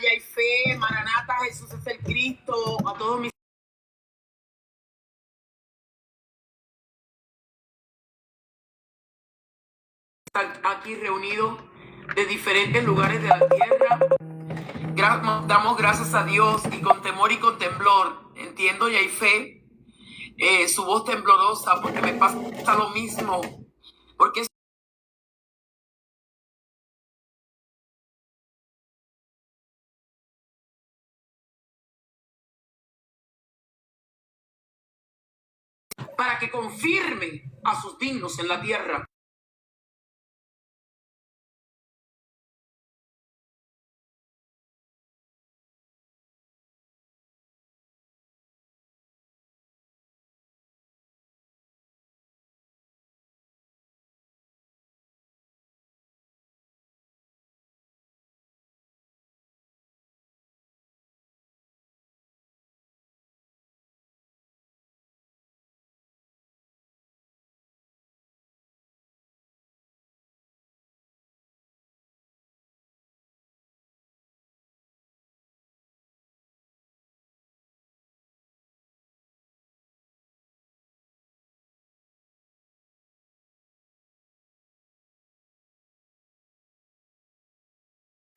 Ya hay fe, Maranata, Jesús es el Cristo, a todos mis aquí reunidos de diferentes lugares de la tierra. Damos gracias a Dios y con temor y con temblor. Entiendo, ya hay fe, su voz temblorosa, porque me pasa lo mismo, porque es para que confirme a sus dignos en la tierra.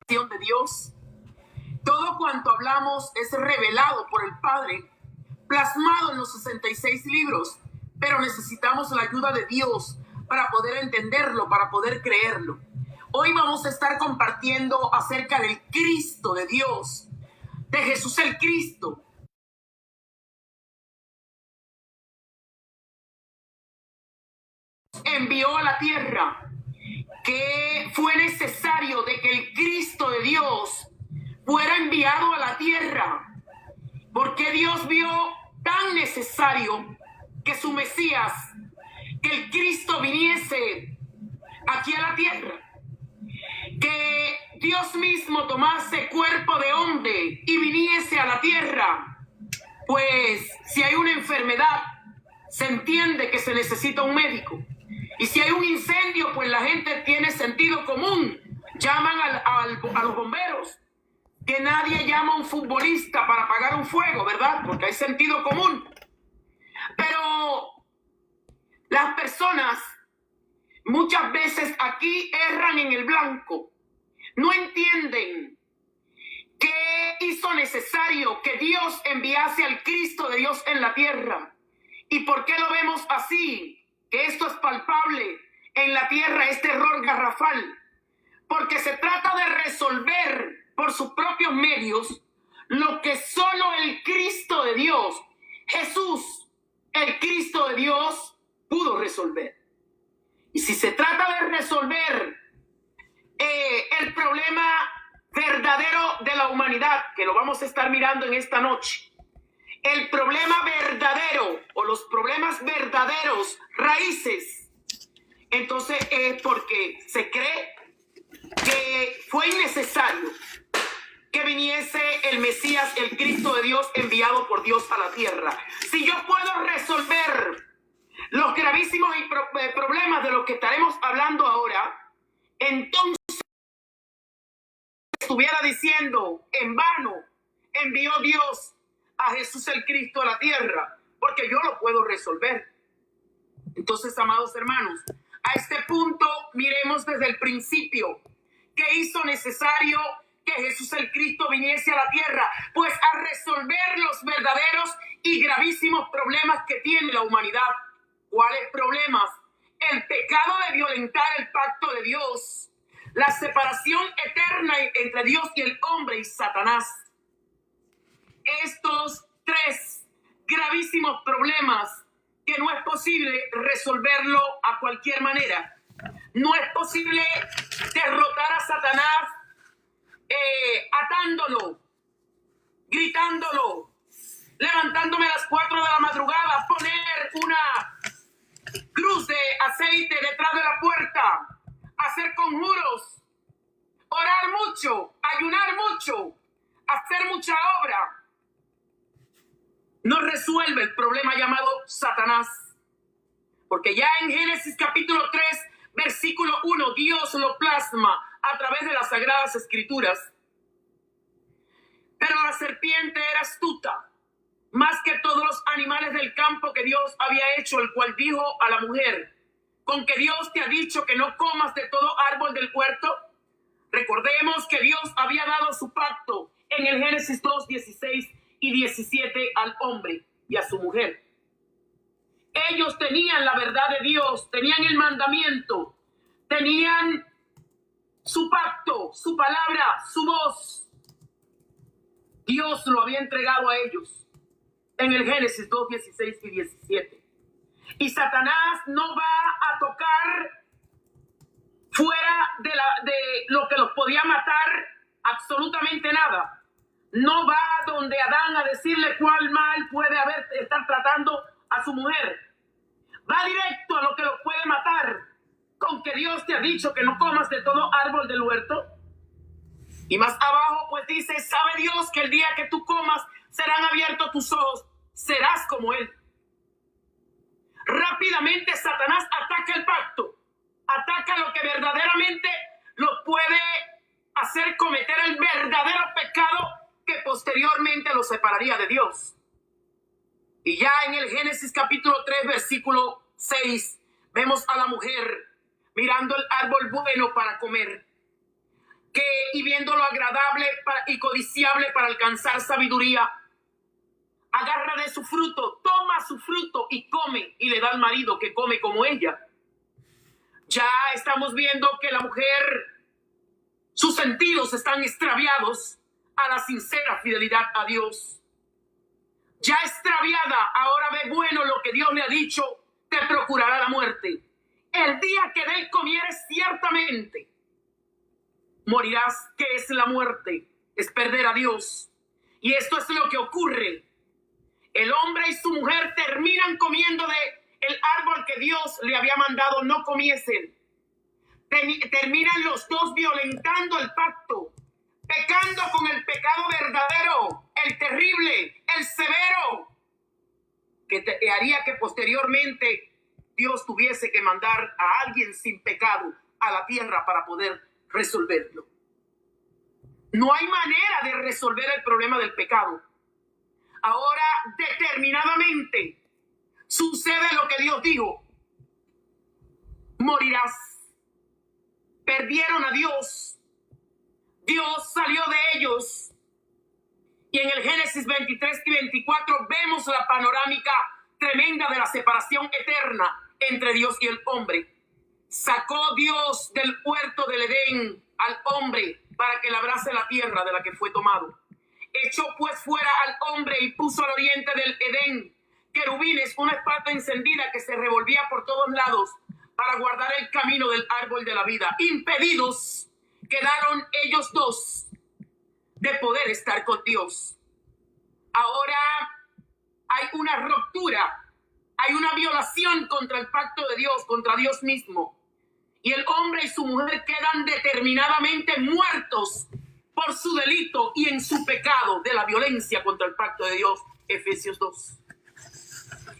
De Dios, todo cuanto hablamos es revelado por el Padre, plasmado en los 66 libros, pero necesitamos la ayuda de Dios para poder entenderlo, para poder creerlo. Hoy vamos a estar compartiendo acerca del Cristo de Dios, de Jesús el Cristo. Envió a la tierra, que fue necesario de que el Cristo de Dios fuera enviado a la tierra, porque Dios vio tan necesario que su Mesías, que el Cristo viniese aquí a la tierra, que Dios mismo tomase cuerpo de hombre y viniese a la tierra. Pues si hay una enfermedad, se entiende que se necesita un médico. Y si hay un incendio, pues la gente tiene sentido común. Llaman a los bomberos. Que nadie llama a un futbolista para apagar un fuego, ¿verdad? Porque hay sentido común. Pero las personas muchas veces aquí erran en el blanco. No entienden que hizo necesario que Dios enviase al Cristo de Dios en la tierra. ¿Y por qué lo vemos así? Que esto es palpable en la tierra, este error garrafal. Porque se trata de resolver por sus propios medios lo que solo el Cristo de Dios, Jesús, el Cristo de Dios, pudo resolver. Y si se trata de resolver el problema verdadero de la humanidad, que lo vamos a estar mirando en esta noche, el problema verdadero o los problemas verdaderos, raíces, entonces es porque se cree que fue innecesario que viniese el Mesías, el Cristo de Dios, enviado por Dios a la tierra. Si yo puedo resolver los gravísimos problemas de los que estaremos hablando ahora, entonces estuviera diciendo, en vano envió Dios a Jesús el Cristo a la tierra, porque yo lo puedo resolver. Entonces, amados hermanos, a este punto miremos desde el principio. ¿Qué hizo necesario que Jesús el Cristo viniese a la tierra? Pues a resolver los verdaderos y gravísimos problemas que tiene la humanidad. ¿Cuáles problemas? El pecado de violentar el pacto de Dios, la separación eterna entre Dios y el hombre y Satanás. Estos tres gravísimos problemas que no es posible resolverlo a cualquier manera. No es posible derrotar a Satanás atándolo, gritándolo, levantándome a las 4 de la madrugada, poner una cruz de aceite detrás de la puerta, hacer conjuros, orar mucho, ayunar mucho, hacer mucha obra. No resuelve el problema llamado Satanás. Porque ya en Génesis capítulo 3, versículo 1, Dios lo plasma a través de las Sagradas Escrituras. serpiente era astuta, más que todos los animales del campo que Dios había hecho, el cual dijo a la mujer: ¿con que Dios te ha dicho que no comas de todo árbol del huerto? Recordemos que Dios había dado su pacto en el Génesis 2, 16 y 17 al hombre y a su mujer. Ellos tenían la verdad de Dios, tenían el mandamiento, tenían su pacto, su palabra, su voz. Dios lo había entregado a ellos en el Génesis 2, 16 y 17. Y Satanás no va a tocar fuera de lo que los podía matar absolutamente nada. No va donde Adán a decirle cuál mal puede estar tratando a su mujer. Va directo a lo que los puede matar. ¿Con que Dios te ha dicho que no comas de todo árbol del huerto? Y más abajo pues dice: sabe Dios que el día que tú comas serán abiertos tus ojos, serás como él. Rápidamente Satanás ataca el pacto, ataca lo que verdaderamente lo puede hacer cometer el verdadero pecado que posteriormente lo separaría de Dios. Y ya en el Génesis capítulo 3, versículo 6, vemos a la mujer mirando el árbol bueno para comer, y viendo lo agradable y codiciable para alcanzar sabiduría, agarra de su fruto, toma su fruto y come, y le da al marido que come como ella. Ya estamos viendo que la mujer, sus sentidos están extraviados a la sincera fidelidad a Dios. Ya extraviada, ahora ve bueno lo que Dios le ha dicho: te procurará la muerte. El día que de él comieres, ciertamente morirás. ¿Qué es la muerte? Es perder a Dios. Y esto es lo que ocurre. El hombre y su mujer terminan comiendo de el árbol que Dios le había mandado no comiesen. Terminan los dos violentando el pacto, pecando con el pecado verdadero, el terrible, el severo, que haría que posteriormente Dios tuviese que mandar a alguien sin pecado a la tierra para poder resolverlo. No hay manera de resolver el problema del pecado. Ahora determinadamente sucede lo que Dios dijo: morirás. Perdieron a Dios. Dios salió de ellos. Y en el Génesis 23 y 24 vemos la panorámica tremenda de la separación eterna entre Dios y el hombre. Sacó Dios del huerto del Edén al hombre para que labrase la tierra de la que fue tomado. Echó pues fuera al hombre y puso al oriente del Edén querubines, una espada encendida que se revolvía por todos lados para guardar el camino del árbol de la vida. Impedidos quedaron ellos dos de poder estar con Dios. Ahora hay una ruptura, hay una violación contra el pacto de Dios, contra Dios mismo. Y el hombre y su mujer quedan determinadamente muertos por su delito y en su pecado de la violencia contra el pacto de Dios. Efesios 2.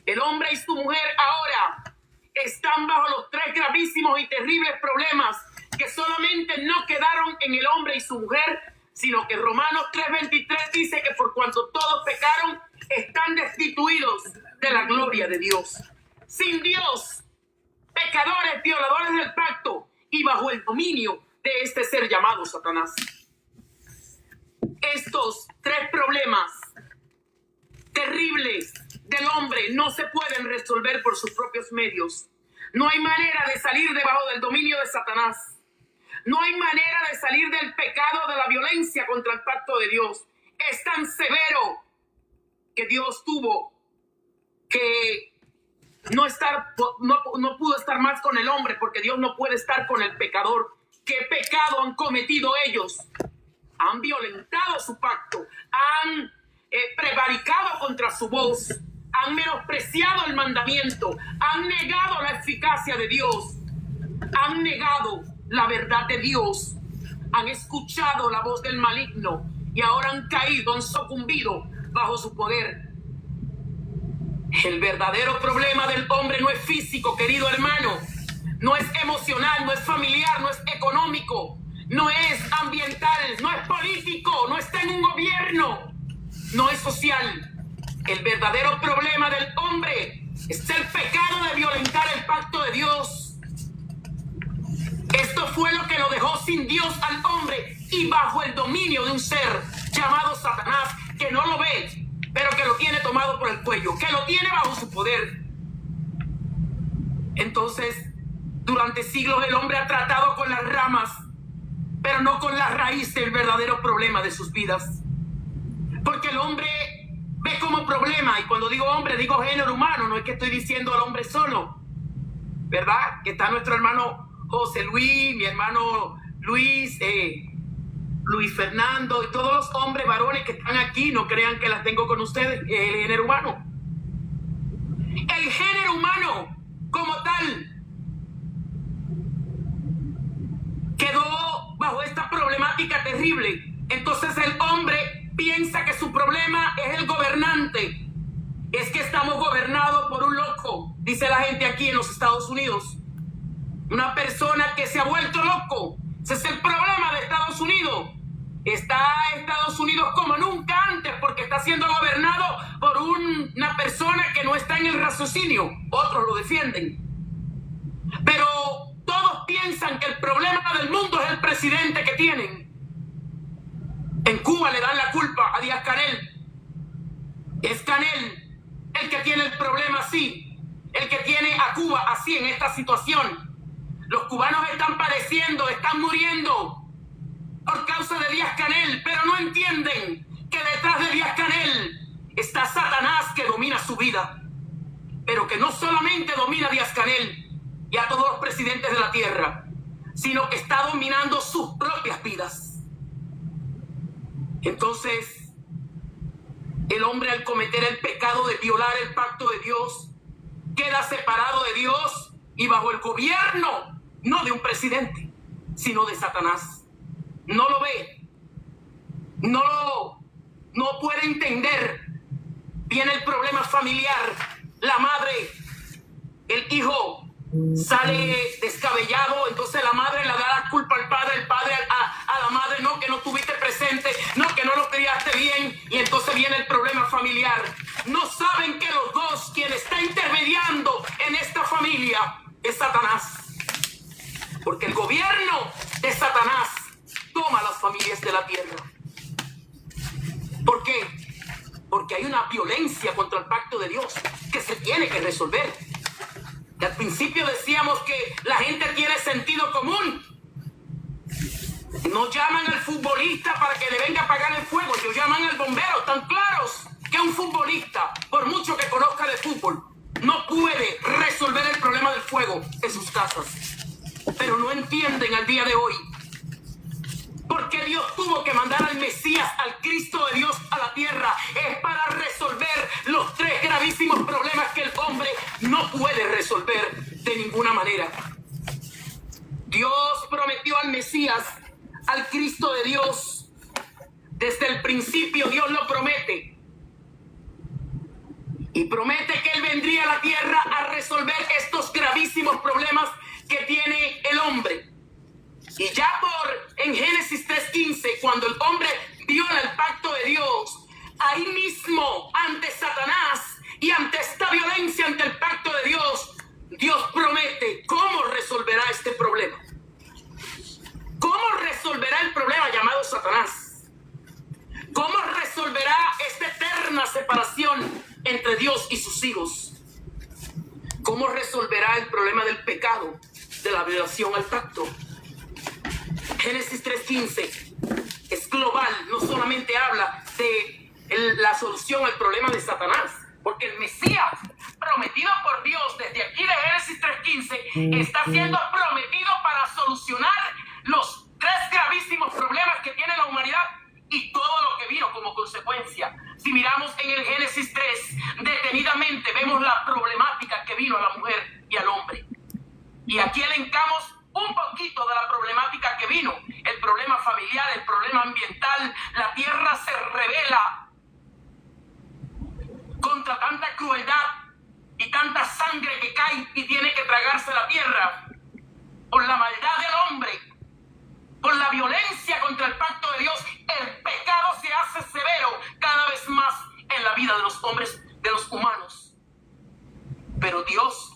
El hombre y su mujer ahora están bajo los tres gravísimos y terribles problemas que solamente no quedaron en el hombre y su mujer, sino que Romanos 3:23 dice que por cuanto todos pecaron, están destituidos de la gloria de Dios. Sin Dios, pecadores, violadores del pacto y bajo el dominio de este ser llamado Satanás. Estos tres problemas terribles del hombre no se pueden resolver por sus propios medios. No hay manera de salir debajo del dominio de Satanás. No hay manera de salir del pecado de la violencia contra el pacto de Dios. Es tan severo que Dios tuvo que no pudo estar más con el hombre, porque Dios no puede estar con el pecador. ¿Qué pecado han cometido ellos? Han violentado su pacto, han prevaricado contra su voz, han menospreciado el mandamiento, han negado la eficacia de Dios, han negado la verdad de Dios, han escuchado la voz del maligno y ahora han caído, han sucumbido bajo su poder. El verdadero problema del hombre no es físico, querido hermano, no es emocional, no es familiar, no es económico, no es ambiental, no es político, no está en un gobierno. no es social. El verdadero problema del hombre es el pecado de violentar el pacto de Dios. Esto fue lo que lo dejó sin Dios al hombre y bajo el dominio de un ser llamado Satanás, que no lo ve, pero que lo tiene tomado por el cuello, que lo tiene bajo su poder. Entonces, durante siglos el hombre ha tratado con las ramas, pero no con la raíz del verdadero problema de sus vidas. Porque el hombre ve como problema, y cuando digo hombre, digo género humano, no es que estoy diciendo al hombre solo, ¿verdad? Que está nuestro hermano José Luis, mi hermano Luis, Luis Fernando, y todos los hombres varones que están aquí, no crean que las tengo con ustedes, el género humano. El género humano como tal quedó bajo esta problemática terrible. Entonces el hombre piensa que su problema es el gobernante. Es que estamos gobernados por un loco, dice la gente aquí en los Estados Unidos. Una persona que se ha vuelto loco. Ese es el problema de Estados Unidos. Está Estados Unidos como nunca antes porque está siendo gobernado por una persona que no está en el raciocinio. Otros lo defienden. Pero todos piensan que el problema del mundo es el presidente que tienen. En Cuba le dan la culpa a Díaz-Canel. Es Canel el que tiene el problema así, el que tiene a Cuba así en esta situación. Los cubanos están padeciendo, están muriendo por causa de Díaz-Canel, pero no entienden que detrás de Díaz-Canel está Satanás que domina su vida, pero que no solamente domina a Díaz-Canel y a todos los presidentes de la tierra, sino que está dominando sus propias vidas. Entonces, el hombre al cometer el pecado de violar el pacto de Dios, queda separado de Dios y bajo el gobierno, no de un presidente, sino de Satanás. No lo ve, no puede entender. Viene el problema familiar, la madre, el hijo sale descabellado, entonces la madre le da la culpa al padre, el padre a la madre, no, que no estuviste presente, no, que no lo criaste bien, y entonces viene el problema familiar. No saben que los dos, quien está intermediando en esta familia es Satanás, porque el gobierno de Satanás toma las familias de la tierra. ¿Por qué? Porque hay una violencia contra el pacto de Dios que se tiene que resolver. Y al principio decíamos que la gente tiene sentido común. No llaman al futbolista para que le venga a apagar el fuego, ellos llaman al bombero. Tan claros que un futbolista, por mucho que conozca de fútbol, no puede resolver el problema del fuego en sus casas. Pero no entienden al día de hoy por qué Dios tuvo que mandar al Mesías, al Cristo de Dios a la tierra. Es para resolver los tres gravísimos problemas que el hombre no puede resolver de ninguna manera. Dios prometió al Mesías, al Cristo de Dios. Desde el principio Dios lo promete. Y promete que Él vendría a la tierra a resolver estos gravísimos problemas que tiene el hombre. Y ya en Génesis 3:15, cuando el hombre viola el pacto de Dios, ahí mismo, ante Satanás y ante esta violencia ante el pacto de Dios, Dios promete cómo resolverá este problema. ¿Cómo resolverá el problema llamado Satanás? ¿Cómo resolverá esta eterna separación entre Dios y sus hijos? ¿Cómo resolverá el problema del pecado, de la violación al pacto? Génesis 3:15 es global, no solamente habla de la solución al problema de Satanás, porque el Mesías prometido por Dios desde aquí de Génesis 3:15 está siendo prometido para solucionar los tres gravísimos problemas que tiene la humanidad y todo lo que vino como consecuencia. Si miramos en el Génesis 3 detenidamente, vemos la problemática que vino a la mujer y al hombre. Y aquí elencamos un poquito de la problemática que vino, el problema familiar, el problema ambiental. La tierra se rebela contra tanta crueldad y tanta sangre que cae y tiene que tragarse la tierra por la maldad del hombre, por la violencia contra el pacto de Dios. El pecado se hace severo cada vez más. de los hombres, de los humanos. Pero Dios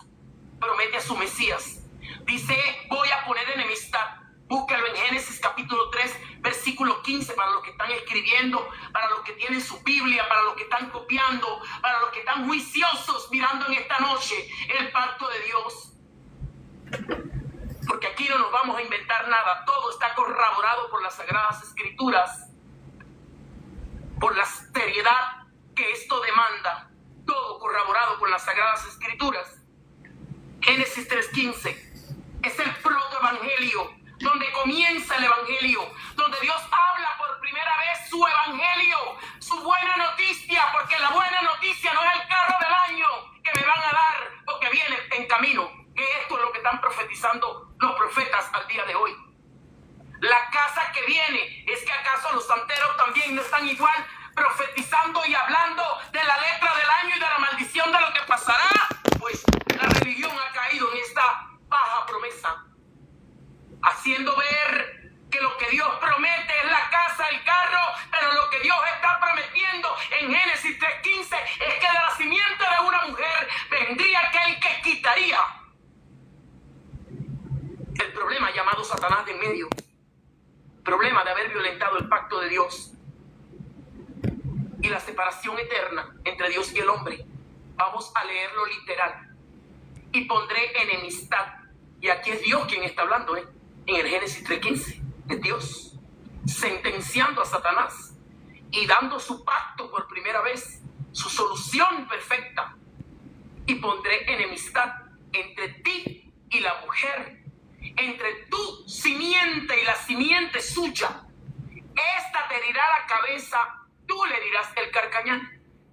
promete a su Mesías. Dice, voy a poner enemistad. Búscalo en Génesis capítulo 3, versículo 15, para los que están escribiendo, para los que tienen su Biblia, para los que están copiando, para los que están juiciosos mirando en esta noche el pacto de Dios. Porque aquí no nos vamos a inventar nada. Todo está corroborado por las Sagradas Escrituras, por la seriedad que esto demanda. Todo corroborado por las Sagradas Escrituras. Génesis 3:15 es el protoevangelio, donde comienza el evangelio, donde Dios habla por primera vez su evangelio, su buena noticia, porque la buena noticia no es el carro del año que me van a dar porque viene en camino, que esto es lo que están profetizando los profetas al día de hoy. La casa que viene, ¿es que acaso los santeros también no están igual profetizando y hablando de la letra del año y de la maldición de lo que pasará? Pues la religión ha caído en esta baja promesa, haciendo ver que lo que Dios promete es la casa, el carro, pero lo que Dios está prometiendo en Génesis 3:15 es que de la simiente de una mujer vendría aquel que quitaría el problema llamado Satanás de en medio, problema de haber violentado el pacto de Dios y la separación eterna entre Dios y el hombre. Vamos a leerlo literal. Y pondré enemistad. Y aquí es Dios quien está hablando, en el Génesis 3:15. Es Dios sentenciando a Satanás y dando su pacto por primera vez, su solución perfecta. Y pondré enemistad entre ti y la mujer, entre tu simiente y la simiente suya. Esta te herirá la cabeza, tú le dirás el carcañal.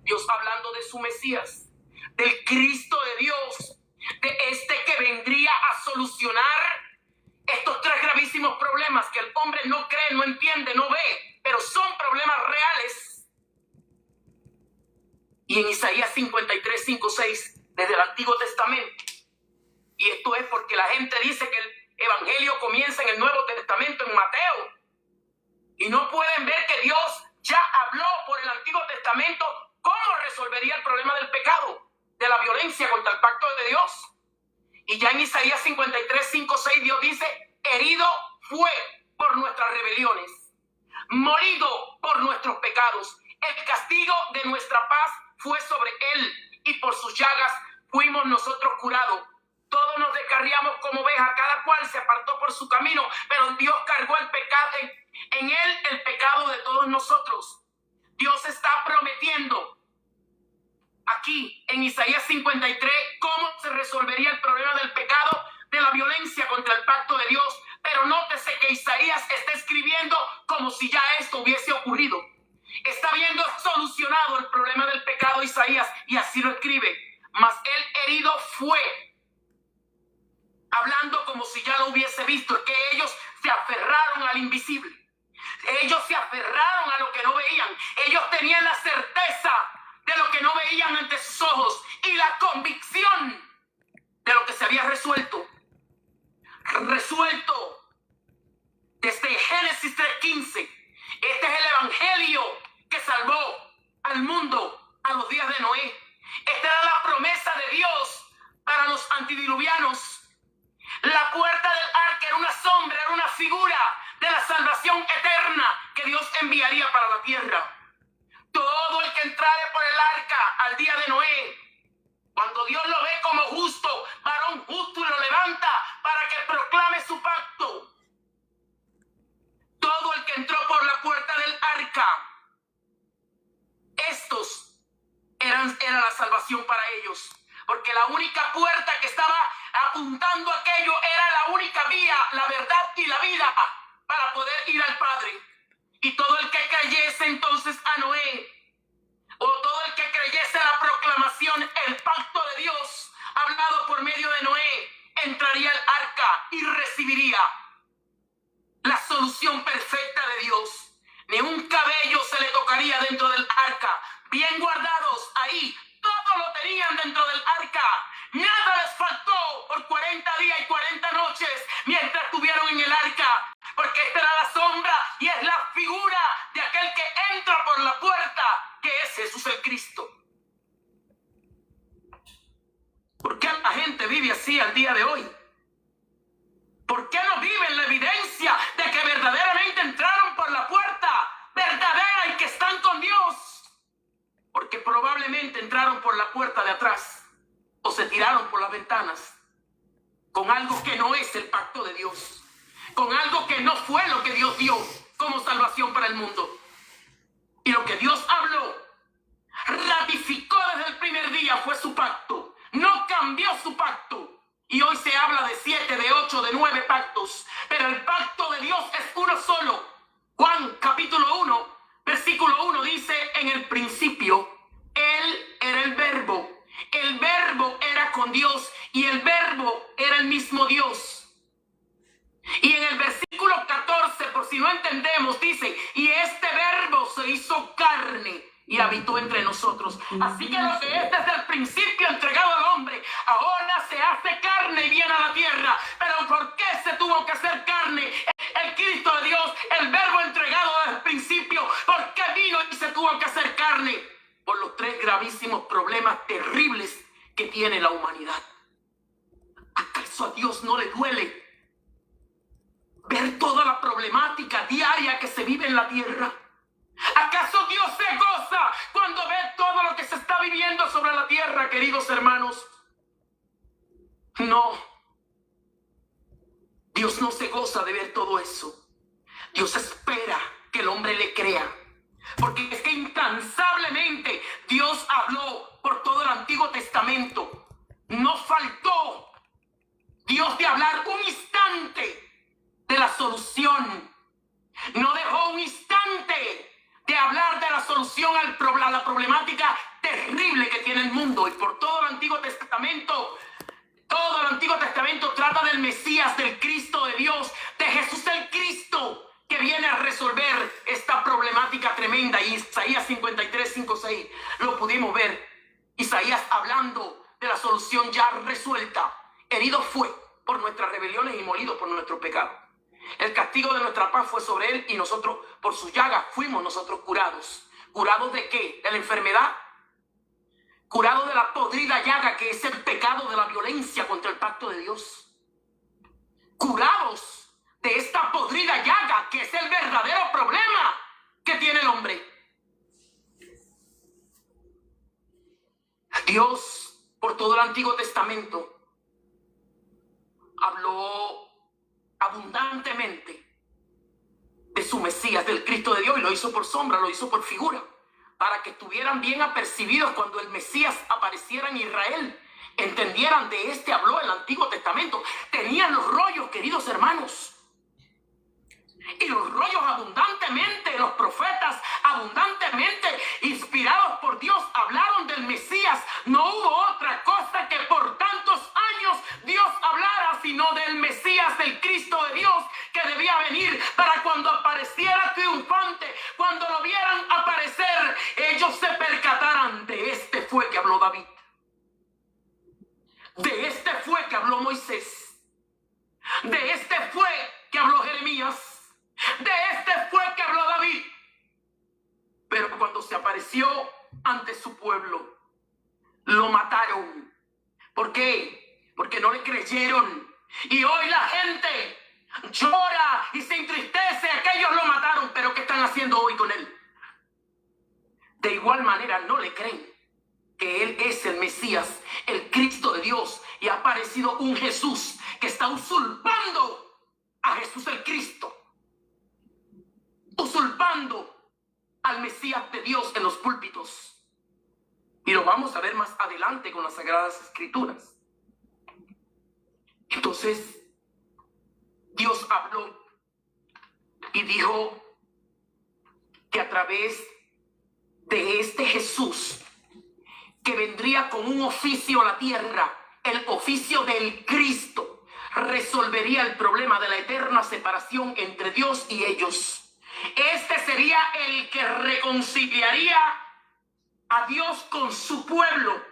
Dios hablando de su Mesías, del Cristo de Dios, de este que vendría a solucionar estos tres gravísimos problemas que el hombre no cree, no entiende, no ve, pero son problemas reales. Y en Isaías 53, 5, 6, desde el Antiguo Testamento, y esto es porque la gente dice que el Evangelio comienza en el Nuevo Testamento, en Mateo, y no pueden ver que Dios ya habló por el Antiguo Testamento cómo resolvería el problema del pecado, de la violencia contra el pacto de Dios. Y ya en Isaías 53, 5, 6, Dios dice, herido fue por nuestras rebeliones, molido por nuestros pecados. El castigo de nuestra paz fue sobre él, y por sus llagas fuimos nosotros curados. Todos nos descarriamos como ovejas, cada cual se apartó por su camino, pero Dios cargó el pecado, en él el pecado de todos nosotros. Dios está prometiendo aquí en Isaías 53 cómo se resolvería el problema del pecado, de la violencia contra el pacto de Dios. Pero nótese que Isaías está escribiendo como si ya esto hubiese ocurrido. Está viendo solucionado el problema del pecado Isaías, y así lo escribe. Mas él herido fue, hablando como si ya lo hubiese visto. Es que ellos se aferraron al invisible. Ellos se aferraron a lo que no veían. Ellos tenían la certeza de lo que no veían ante sus ojos y la convicción de lo que se había resuelto desde Génesis 3:15. Este es el evangelio que salvó al mundo a los días de Noé. Esta era la promesa de Dios para los antidiluvianos. La puerta del arca era una sombra, era una figura de la salvación eterna que Dios enviaría para la tierra. Todo el que entrare por el arca al día de Noé, cuando Dios lo ve como justo, varón justo, y lo levanta para que proclame su pacto. Todo el que entró por la puerta del arca, estos era la salvación para ellos. Porque la única puerta que estaba apuntando a aquello era la única vía, la verdad y la vida para poder ir al Padre. Y todo el que creyese entonces a Noé, o todo el que creyese a la proclamación, el pacto de Dios hablado por medio de Noé, entraría al arca y recibiría la solución perfecta de Dios. Ni un cabello se le tocaría dentro del arca. Bien guardados ahí, todo lo tenían dentro del arca. Nada les faltó por 40 días y 40 noches mientras estuvieron en el arca, porque esta era la sombra y es la figura de aquel que entra por la puerta, que es Jesús el Cristo. gente vive así al día de hoy? ¿Por qué no viven la evidencia de que verdaderamente entraron por la puerta verdadera y que están con Dios? Porque probablemente entraron por la puerta de atrás o se tiraron por las ventanas con algo que no es el pacto de Dios, con algo que no fue lo que Dios dio como salvación para el mundo. Y lo que Dios habló, ratificó desde el primer día, fue su pacto. No cambió su pacto. Y hoy se habla de 7, de 8, de 9 pactos. Pero el pacto de Dios es uno solo. Juan capítulo 1, versículo 1 dice: en el principio, Él era el verbo. El verbo era con Dios y el verbo era el mismo Dios. Y en el versículo 14, por si no entendemos, dice: y este verbo se hizo carne y habitó entre nosotros. Así que lo que es desde el principio entregado al hombre, ahora se hace carne y viene a la tierra. Pero ¿por qué se tuvo que hacer carne? El Cristo de Dios, el verbo entregado desde el principio, ¿por qué vino y se tuvo que hacer carne? Por los 3 gravísimos problemas terribles que tiene la humanidad. ¿Acaso a Dios no le duele ver toda la problemática diaria que se vive en la tierra? ¿Acaso Dios se goza cuando ve todo lo que se está viviendo sobre la tierra, queridos hermanos? No. Dios no se goza de ver todo eso. Dios espera que el hombre le crea. Porque es que incansablemente Dios habló por todo el Antiguo Testamento. No faltó Dios de hablar un instante de la solución. No dejó un instante de hablar de la solución a la problemática terrible que tiene el mundo. Y por todo el Antiguo Testamento trata del Mesías, del Cristo de Dios, de Jesús el Cristo, que viene a resolver esta problemática tremenda. Y Isaías 53, 5, 6 lo pudimos ver. Isaías hablando de la solución ya resuelta. Herido fue por nuestras rebeliones y molido por nuestro pecado. El castigo de nuestra paz fue sobre él y nosotros, por sus llagas, fuimos nosotros curados. ¿Curados de qué? ¿De la enfermedad? ¿Curados de la podrida llaga que es el pecado de la violencia contra el pacto de Dios? ¿Curados de esta podrida llaga que es el verdadero problema que tiene el hombre? Dios, por todo el Antiguo Testamento, habló abundantemente de su Mesías, del Cristo de Dios, y lo hizo por sombra, lo hizo por figura, para que estuvieran bien apercibidos cuando el Mesías apareciera en Israel. Entendieran, de este habló el Antiguo Testamento. Tenían los rollos, queridos hermanos, y los rollos abundantemente, los profetas abundantemente inspirados por Dios hablaron del Mesías. No hubo otra cosa que por tantos años Dios hablara sino del Mesías, del Cristo de Dios, que debía venir para cuando apareciera triunfante, cuando lo vieran aparecer, ellos se percataran: de este fue que habló David, de este fue que habló Moisés, de este fue que habló Jeremías, de este fue que habló David. Pero cuando se apareció ante su pueblo, lo mataron. ¿Por qué? Porque no le creyeron. Y hoy la gente llora y se entristece. Aquellos lo mataron, pero ¿qué están haciendo hoy con él? De igual manera no le creen que él es el Mesías, el Cristo de Dios, y ha aparecido un Jesús que está usurpando a Jesús el Cristo, usurpando al Mesías de Dios en los púlpitos. Y lo vamos a ver más adelante con las Sagradas Escrituras. Entonces, Dios habló y dijo que a través de este Jesús, que vendría con un oficio a la tierra, el oficio del Cristo, resolvería el problema de la eterna separación entre Dios y ellos. Este sería el que reconciliaría a Dios con su pueblo.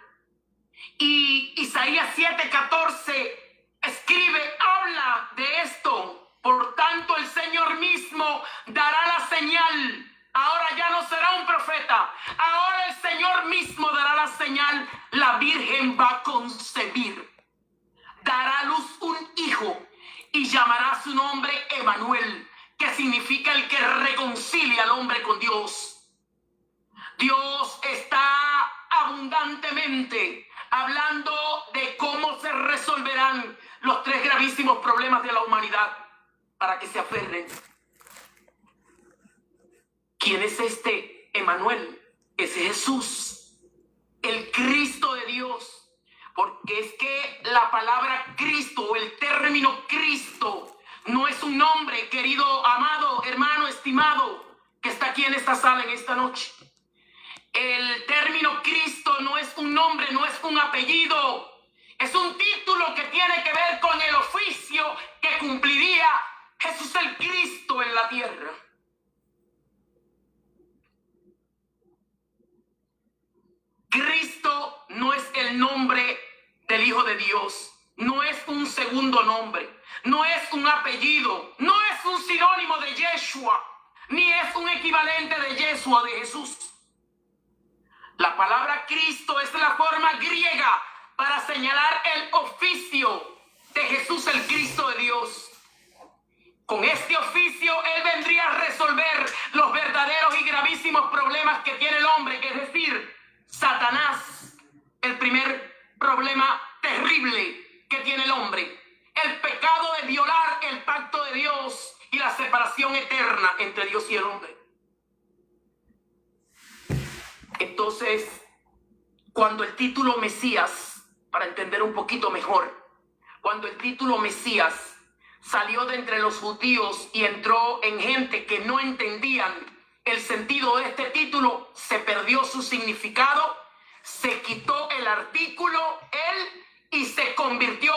Y Isaías 7:14 escribe, habla de esto: por tanto el Señor mismo dará la señal. Ahora ya no será un profeta, ahora el Señor mismo dará la señal: la Virgen va a concebir y llamará su nombre Emanuel, que significa el que reconcilia al hombre con Dios. Dios está abundantemente hablando de cómo se resolverán los 3 gravísimos problemas de la humanidad para que se aferren. ¿Quién es este Emanuel? Es Jesús, el Cristo de Dios. Porque es que la palabra Cristo o el término Cristo no es un nombre, querido, amado, hermano, estimado, que está aquí en esta sala en esta noche. El término Cristo no es un nombre, no es un apellido. Es un título que tiene que ver con el oficio que cumpliría Jesús el Cristo en la tierra. Cristo no es el nombre del Hijo de Dios, no es un segundo nombre, no es un apellido, no es un sinónimo de Yeshua, ni es un equivalente de Yeshua, de Jesús. La palabra Cristo es la forma griega para señalar el oficio de Jesús el Cristo de Dios. Con este oficio Él vendría a resolver los verdaderos y gravísimos problemas que tiene el hombre, es decir, Satanás, el primer problema terrible que tiene el hombre, el pecado de violar el pacto de Dios y la separación eterna entre Dios y el hombre. Entonces, cuando el título Mesías, para entender un poquito mejor, cuando el título Mesías salió de entre los judíos y entró en gente que no entendían el sentido de este título, se perdió su significado, se quitó el artículo él y se convirtió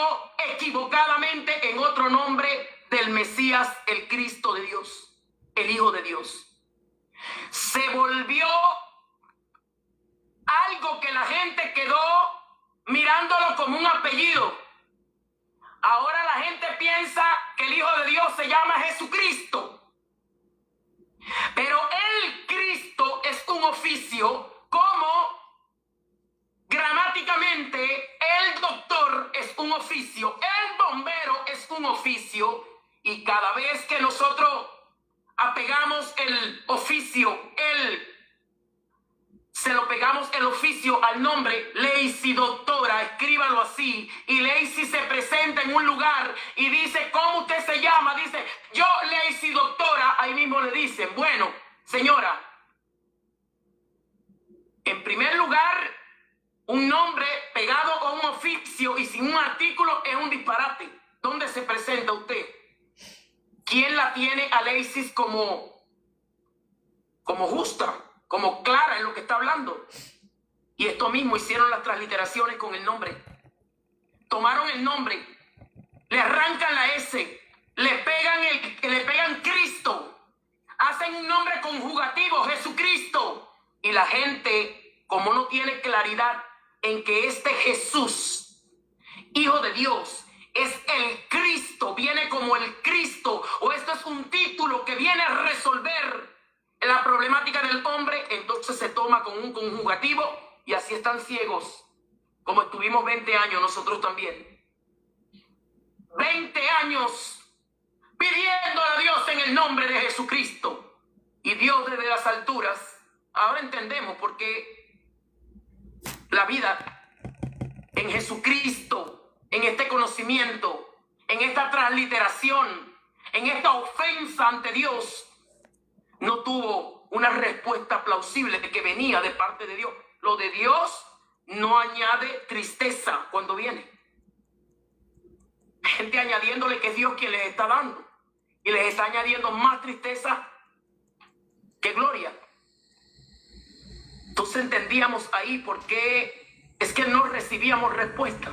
equivocadamente en otro nombre del Mesías, el Cristo de Dios, el Hijo de Dios. Se volvió algo que la gente quedó mirándolo como un apellido. Ahora la gente piensa que el Hijo de Dios se llama Jesucristo. Pero el Cristo es un oficio, como gramáticamente el doctor es un oficio, el bombero es un oficio, y cada vez que nosotros apegamos el oficio, se lo pegamos el oficio al nombre Lacey doctora, escríbalo así, y Lacey se presenta en un lugar y dice, ¿cómo usted se llama? Dice, yo Lacey doctora, ahí mismo le dicen, bueno, señora, en primer lugar, un nombre pegado a un oficio y sin un artículo es un disparate. ¿Dónde se presenta usted? ¿Quién la tiene a Lacey como justa, como clara en lo que está hablando? Y esto mismo hicieron las transliteraciones con el nombre. Tomaron el nombre, le arrancan la S, le pegan Cristo, hacen un nombre conjugativo, Jesucristo, y la gente, como no tiene claridad en que este Jesús, Hijo de Dios, es el Cristo, viene como el Cristo, o esto es un título que viene a resolver la problemática del hombre, entonces se toma con un conjugativo y así están ciegos, como estuvimos 20 años nosotros también. 20 años pidiendo a Dios en el nombre de Jesucristo, y Dios desde las alturas. Ahora entendemos por qué la vida en Jesucristo, en este conocimiento, en esta transliteración, en esta ofensa ante Dios, no tuvo una respuesta plausible de que venía de parte de Dios. Lo de Dios no añade tristeza cuando viene. Gente añadiéndole que es Dios quien les está dando, y les está añadiendo más tristeza que gloria. Entonces entendíamos ahí por qué es que no recibíamos respuesta.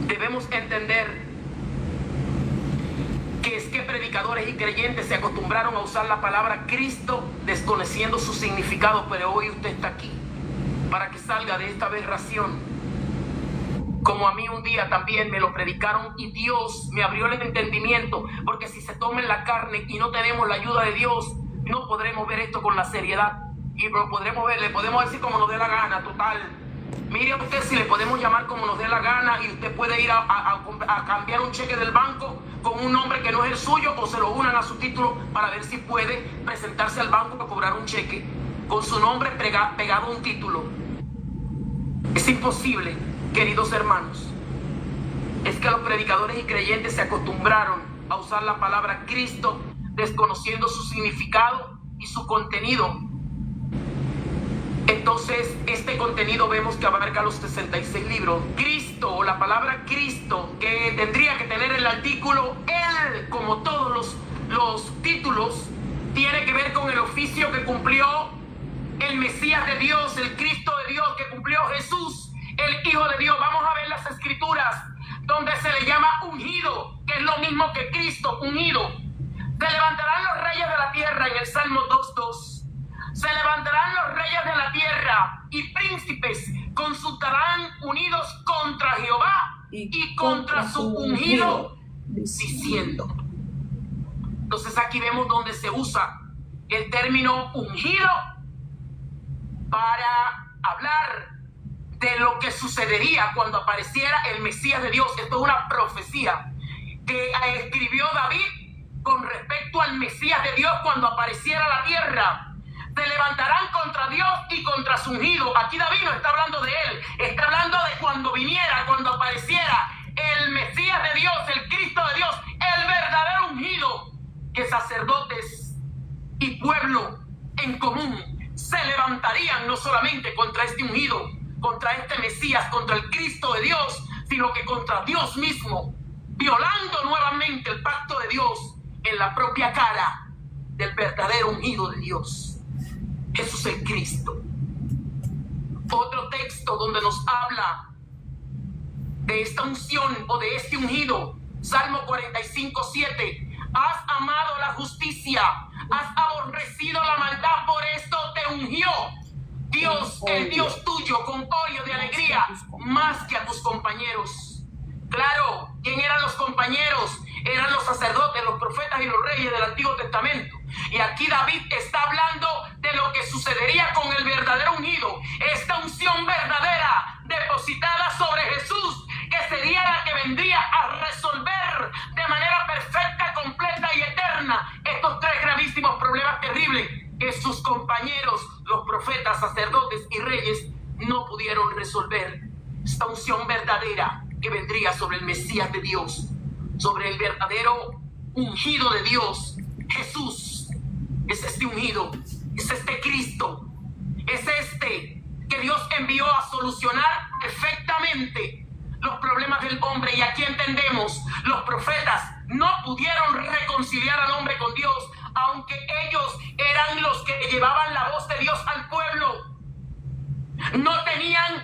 Debemos entender que es que predicadores y creyentes se acostumbraron a usar la palabra Cristo desconociendo su significado, pero hoy usted está aquí para que salga de esta aberración. Como a mí un día también me lo predicaron y Dios me abrió el entendimiento, porque si se toma en la carne y no tenemos la ayuda de Dios, no podremos ver esto con la seriedad, y lo podremos ver, le podemos decir como nos dé la gana, total, Mire usted si le podemos llamar como nos dé la gana y usted puede ir a cambiar un cheque del banco con un nombre que no es el suyo o se lo unan a su título para ver si puede presentarse al banco para cobrar un cheque con su nombre pegado a un título. Es imposible, queridos hermanos. Es que los predicadores y creyentes se acostumbraron a usar la palabra Cristo desconociendo su significado y su contenido. Entonces, este contenido vemos que abarca los 66 libros. Cristo, o la palabra Cristo, que tendría que tener el artículo Él, como todos los títulos, tiene que ver con el oficio que cumplió el Mesías de Dios, el Cristo de Dios, que cumplió Jesús, el Hijo de Dios. Vamos a ver las Escrituras, donde se le llama ungido, que es lo mismo que Cristo, ungido. Se levantarán los reyes de la tierra, en el Salmo 2:2. Se levantarán los reyes de la tierra y príncipes consultarán unidos contra Jehová y contra su ungido, diciendo. Entonces aquí vemos donde se usa el término ungido para hablar de lo que sucedería cuando apareciera el Mesías de Dios. Esto es una profecía que escribió David con respecto al Mesías de Dios cuando apareciera la tierra. Se levantarán contra Dios y contra su ungido. Aquí David no está hablando de él, está hablando de cuando viniera, cuando apareciera el Mesías de Dios, el Cristo de Dios, el verdadero ungido, que sacerdotes y pueblo en común se levantarían no solamente contra este ungido, contra este Mesías, contra el Cristo de Dios, sino que contra Dios mismo, violando nuevamente el pacto de Dios en la propia cara del verdadero ungido de Dios, Jesús el Cristo. Otro texto donde nos habla de esta unción o de este ungido, Salmo 45:7. Has amado la justicia, has aborrecido la maldad, por esto te ungió Dios, el Dios tuyo, con óleo de alegría, más que a tus compañeros. Claro, ¿quién eran los compañeros? Eran los sacerdotes, los profetas y los reyes del Antiguo Testamento. Y aquí David está hablando de lo que sucedería con el verdadero ungido, esta unción verdadera depositada sobre Jesús, que sería la que vendría a resolver de manera perfecta, completa y eterna estos tres gravísimos problemas terribles que sus compañeros, los profetas, sacerdotes y reyes, no pudieron resolver. Esta unción verdadera que vendría sobre el Mesías de Dios, sobre el verdadero ungido de Dios, Jesús. Es este ungido, es este Cristo, es este que Dios envió a solucionar perfectamente los problemas del hombre. Y aquí entendemos, los profetas no pudieron reconciliar al hombre con Dios, aunque ellos eran los que llevaban la voz de Dios al pueblo. No tenían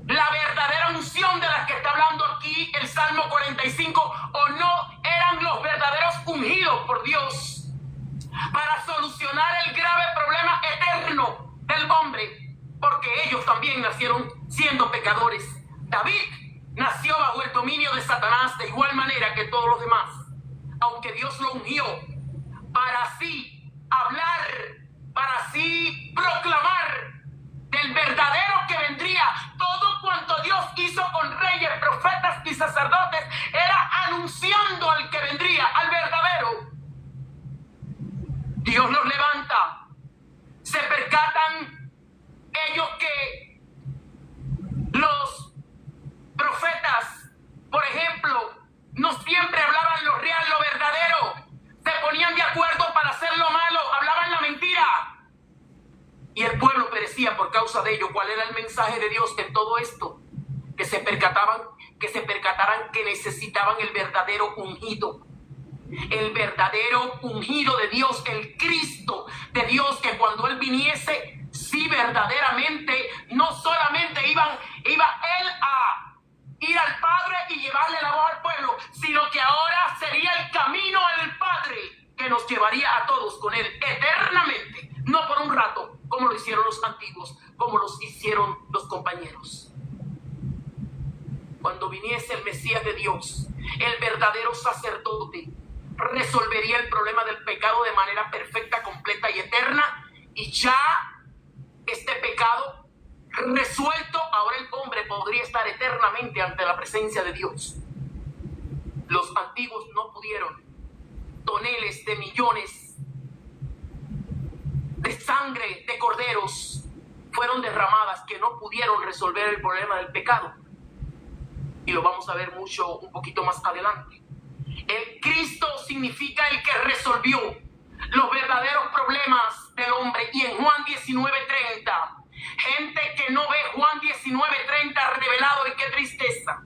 la verdadera unción de la que está hablando aquí el Salmo 45, o no eran los verdaderos ungidos por Dios para solucionar el grave problema eterno del hombre, porque ellos también nacieron siendo pecadores. David nació bajo el dominio de Satanás de igual manera que todos los demás, aunque Dios lo ungió para así hablar, para así proclamar del verdadero que vendría. Todo cuanto Dios hizo con reyes, profetas y sacerdotes era anunciando al que vendría, al verdadero. Dios los levanta. Se percatan ellos que los profetas, por ejemplo, no siempre hablaban lo real, lo verdadero. Se ponían de acuerdo para hacer lo malo, hablaban la mentira. Y el pueblo perecía por causa de ello. ¿Cuál era el mensaje de Dios en todo esto? Que se percataran que necesitaban el verdadero ungido. El verdadero ungido de Dios, el Cristo de Dios, que cuando Él viniese, sí verdaderamente, no solamente iba Él a ir al Padre y llevarle la voz al pueblo, sino que ahora sería el camino al Padre que nos llevaría a todos con Él eternamente, no por un rato, como lo hicieron los antiguos, como los hicieron los compañeros. Cuando viniese el Mesías de Dios, el verdadero sacerdote, resolvería el problema del pecado de manera perfecta, completa y eterna, y ya este pecado resuelto, ahora el podría estar eternamente ante la presencia de Dios. Los antiguos no pudieron. Toneles de millones de sangre de corderos fueron derramadas que no pudieron resolver el problema del pecado. Y lo vamos a ver un poquito más adelante. El Cristo significa el que resolvió los verdaderos problemas del hombre. Y en Juan 19:30, gente que no ve Juan 19:30 revelado, y qué tristeza,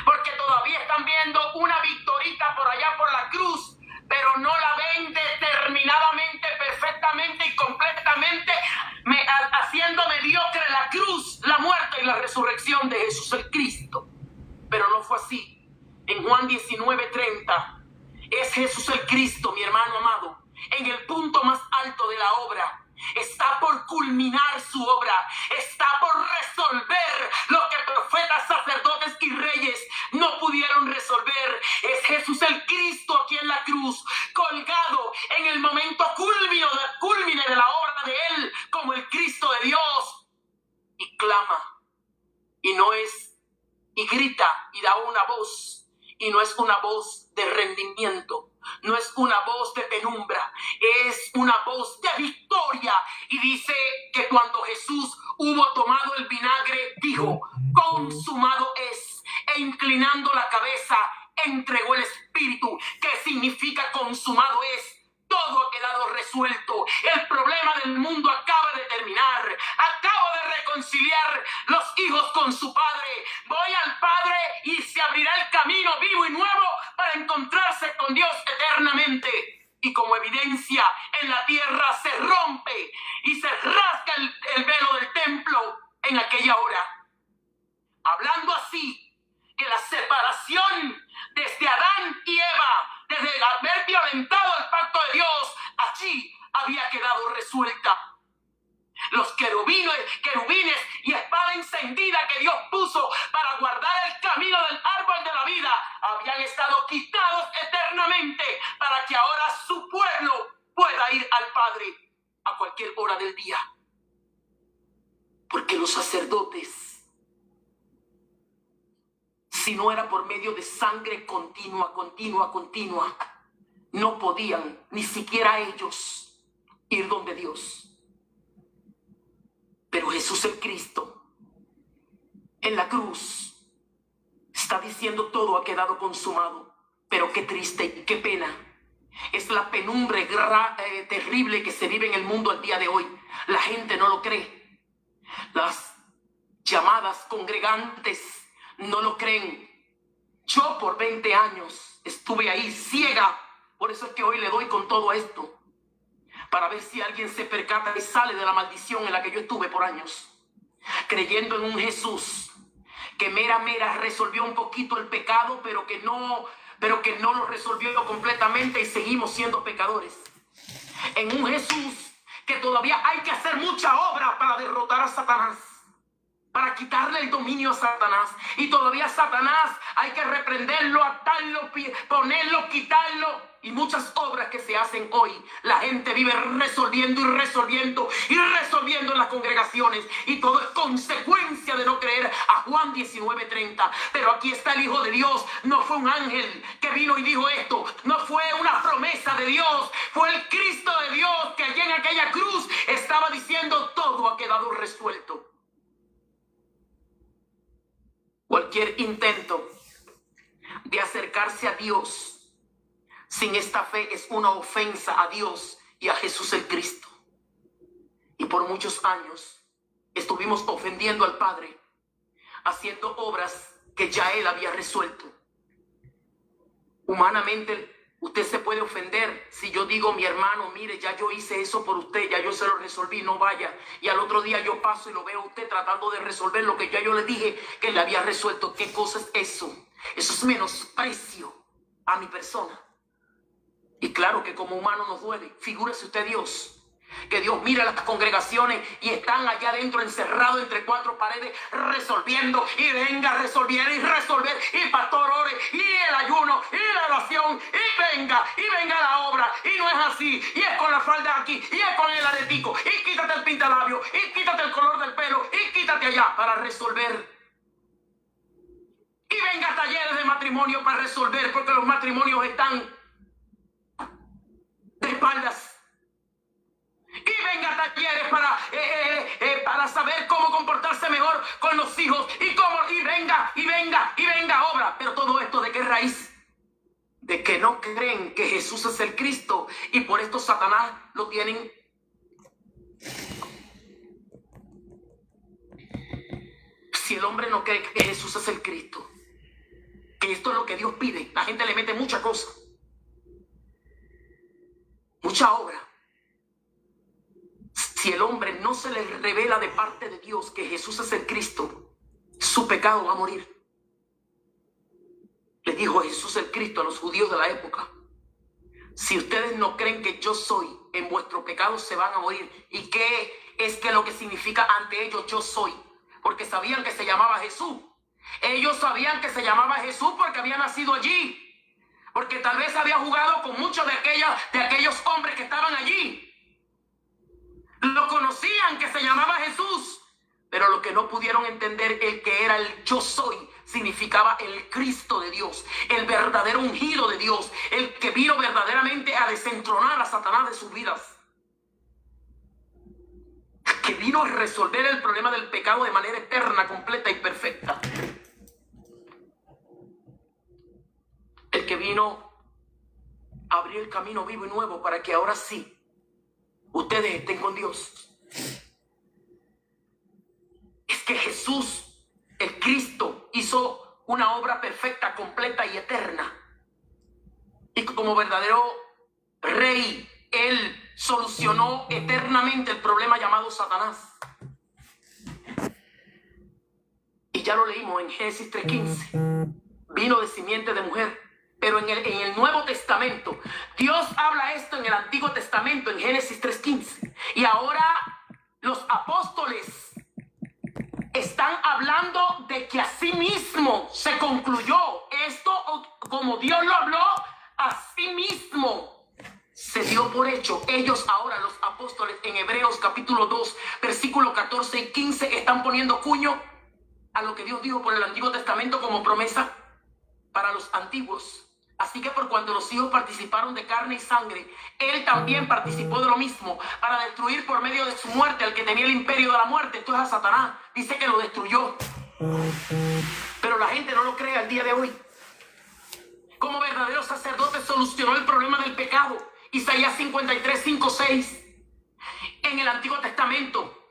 porque todavía están viendo una victorita por allá por la cruz, pero no la ven determinadamente, perfectamente y completamente, haciendo mediocre la cruz, la muerte y la resurrección de Jesús el Cristo. Pero no fue así. En Juan 19:30 es Jesús el Cristo, mi hermano amado, en el punto más alto de la obra. Está por culminar su obra, está por resolver lo que profetas, sacerdotes y reyes no pudieron resolver. Es Jesús el Cristo aquí en la cruz, colgado en el momento culmine de la obra de Él, como el Cristo de Dios, y clama, y grita y da una voz, y no es una voz de rendimiento, no es una voz de penumbra, es una voz de victoria. Y dice que cuando Jesús hubo tomado el vinagre, dijo: consumado es, e inclinando la cabeza, entregó el espíritu. ¿Qué significa consumado es? Todo ha quedado resuelto. El problema del mundo acaba de terminar. Acabo de reconciliar los hijos con su padre. Voy al Padre y se abrirá el camino vivo y nuevo para encontrarse con Dios eternamente. Y como evidencia, en la tierra se rompe y se rasga el velo del templo en aquella hora. Hablando así, que la separación desde Adán y Eva, desde haber violentado el pacto de Dios, allí había quedado resuelta. Los querubines y espada encendida que Dios puso para guardar el camino del árbol de la vida habían estado quitados eternamente, para que ahora su pueblo pueda ir al Padre a cualquier hora del día. Porque los sacerdotes, si no era por medio de sangre continua, no podían ni siquiera ellos ir donde Dios. Pero Jesús el Cristo en la cruz está diciendo: todo ha quedado consumado. Pero qué triste y qué pena es la penumbre terrible que se vive en el mundo al día de hoy. La gente no lo cree. Las llamadas congregantes no lo creen. Yo por 20 años estuve ahí ciega. Por eso es que hoy le doy con todo esto, para ver si alguien se percata y sale de la maldición en la que yo estuve por años, creyendo en un Jesús que mera resolvió un poquito el pecado, pero que no lo resolvió completamente, y seguimos siendo pecadores. En un Jesús que todavía hay que hacer mucha obra para derrotar a Satanás, para quitarle el dominio a Satanás. Y todavía Satanás hay que reprenderlo, atarlo, ponerlo, quitarlo. Y muchas obras que se hacen hoy, la gente vive resolviendo en las congregaciones. Y todo es consecuencia de no creer a Juan 19:30. Pero aquí está el Hijo de Dios. No fue un ángel que vino y dijo esto. No fue una promesa de Dios. Fue el Cristo de Dios que allí en aquella cruz estaba diciendo: todo ha quedado resuelto. Cualquier intento de acercarse a Dios sin esta fe es una ofensa a Dios y a Jesús el Cristo. Y por muchos años estuvimos ofendiendo al Padre, haciendo obras que ya Él había resuelto. Humanamente, usted se puede ofender si yo digo: mi hermano, mire, ya yo hice eso por usted, ya yo se lo resolví, no vaya. Y al otro día yo paso y lo veo a usted tratando de resolver lo que ya yo le dije que le había resuelto. ¿Qué cosa es eso? Eso es menosprecio a mi persona. Y claro que como humano nos duele. Figúrese usted Dios, que Dios mira las congregaciones y están allá adentro encerrados entre cuatro paredes resolviendo, y venga a resolver y resolver, y el pastor ore, y el ayuno, y la oración, y venga la obra. Y no es así, y es con la falda aquí, y es con el aretico, y quítate el pintalabio, y quítate el color del pelo, y quítate allá para resolver Y venga talleres de matrimonio para resolver, porque los matrimonios están de espaldas. Y venga talleres para saber cómo comportarse mejor con los hijos. Y venga obra. Pero todo esto, ¿de qué raíz? De que no creen que Jesús es el Cristo. Y por esto Satanás lo tienen. Si el hombre no cree que Jesús es el Cristo, que esto es lo que Dios pide, la gente le mete mucha cosa, mucha obra. Si el hombre no se le revela de parte de Dios que Jesús es el Cristo, su pecado va a morir. Le dijo Jesús el Cristo a los judíos de la época: si ustedes no creen que yo soy, en vuestro pecado se van a morir. ¿Y qué es que lo que significa ante ellos yo soy? Porque sabían que se llamaba Jesús. Ellos sabían que se llamaba Jesús porque había nacido allí. Porque tal vez había jugado con muchos de aquellos hombres que estaban allí. Lo conocían que se llamaba Jesús. Pero lo que no pudieron entender es que era el yo soy. Significaba el Cristo de Dios, el verdadero ungido de Dios, el que vino verdaderamente a desentronar a Satanás de sus vidas. Que vino a resolver el problema del pecado de manera eterna, completa y perfecta. El que vino a abrir el camino vivo y nuevo para que ahora sí ustedes estén con Dios. Es que Jesús, el Cristo, hizo una obra perfecta, completa y eterna. Y como verdadero rey, Él solucionó eternamente el problema llamado Satanás. Y ya lo leímos en Génesis 3:15. Vino de simiente de mujer. Pero en el Nuevo Testamento, Dios habla esto en el Antiguo Testamento, en Génesis 3:15. Y ahora los apóstoles están hablando de que así mismo se concluyó esto, como Dios lo habló, así mismo se dio por hecho. Ellos ahora, los apóstoles, en Hebreos capítulo 2, versículos 14 y 15, están poniendo cuño a lo que Dios dijo por el Antiguo Testamento como promesa para los antiguos. Así que por cuanto los hijos participaron de carne y sangre, Él también participó de lo mismo, para destruir por medio de su muerte al que tenía el imperio de la muerte, esto es a Satanás. Dice que lo destruyó. Pero la gente no lo cree al día de hoy. Como verdadero sacerdote solucionó el problema del pecado. Isaías 53, 5, 6. En el Antiguo Testamento,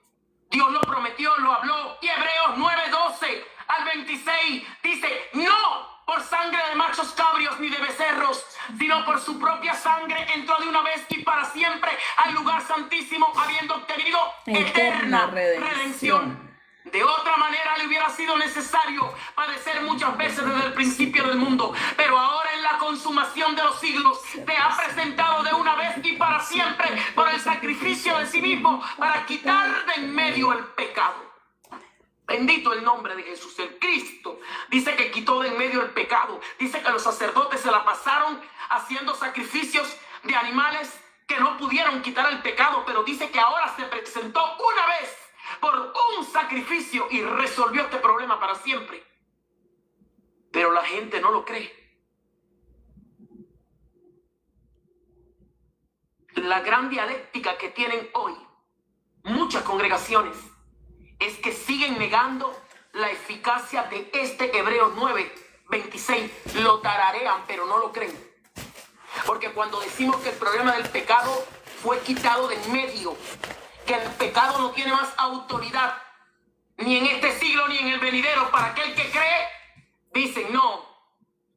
Dios lo prometió, lo habló. Y Hebreos 9, 12 al 26 dice: no por sangre de machos cabrios ni de becerros, sino por su propia sangre entró de una vez y para siempre al lugar santísimo, habiendo obtenido eterna redención. De otra manera le hubiera sido necesario padecer muchas veces desde el principio del mundo, pero ahora en la consumación de los siglos te ha presentado de una vez y para siempre por el sacrificio de sí mismo, para quitar de en medio el pecado. Bendito el nombre de Jesús, el Cristo. Dice que quitó de en medio el pecado. Dice que los sacerdotes se la pasaron haciendo sacrificios de animales que no pudieron quitar el pecado, pero dice que ahora se presentó una vez por un sacrificio y resolvió este problema para siempre. Pero la gente no lo cree. La gran dialéctica que tienen hoy muchas congregaciones es que siguen negando la eficacia de este Hebreos 9, 26. Lo tararean, pero no lo creen. Porque cuando decimos que el problema del pecado fue quitado de en medio, que el pecado no tiene más autoridad, ni en este siglo ni en el venidero, para aquel que cree, dicen: no,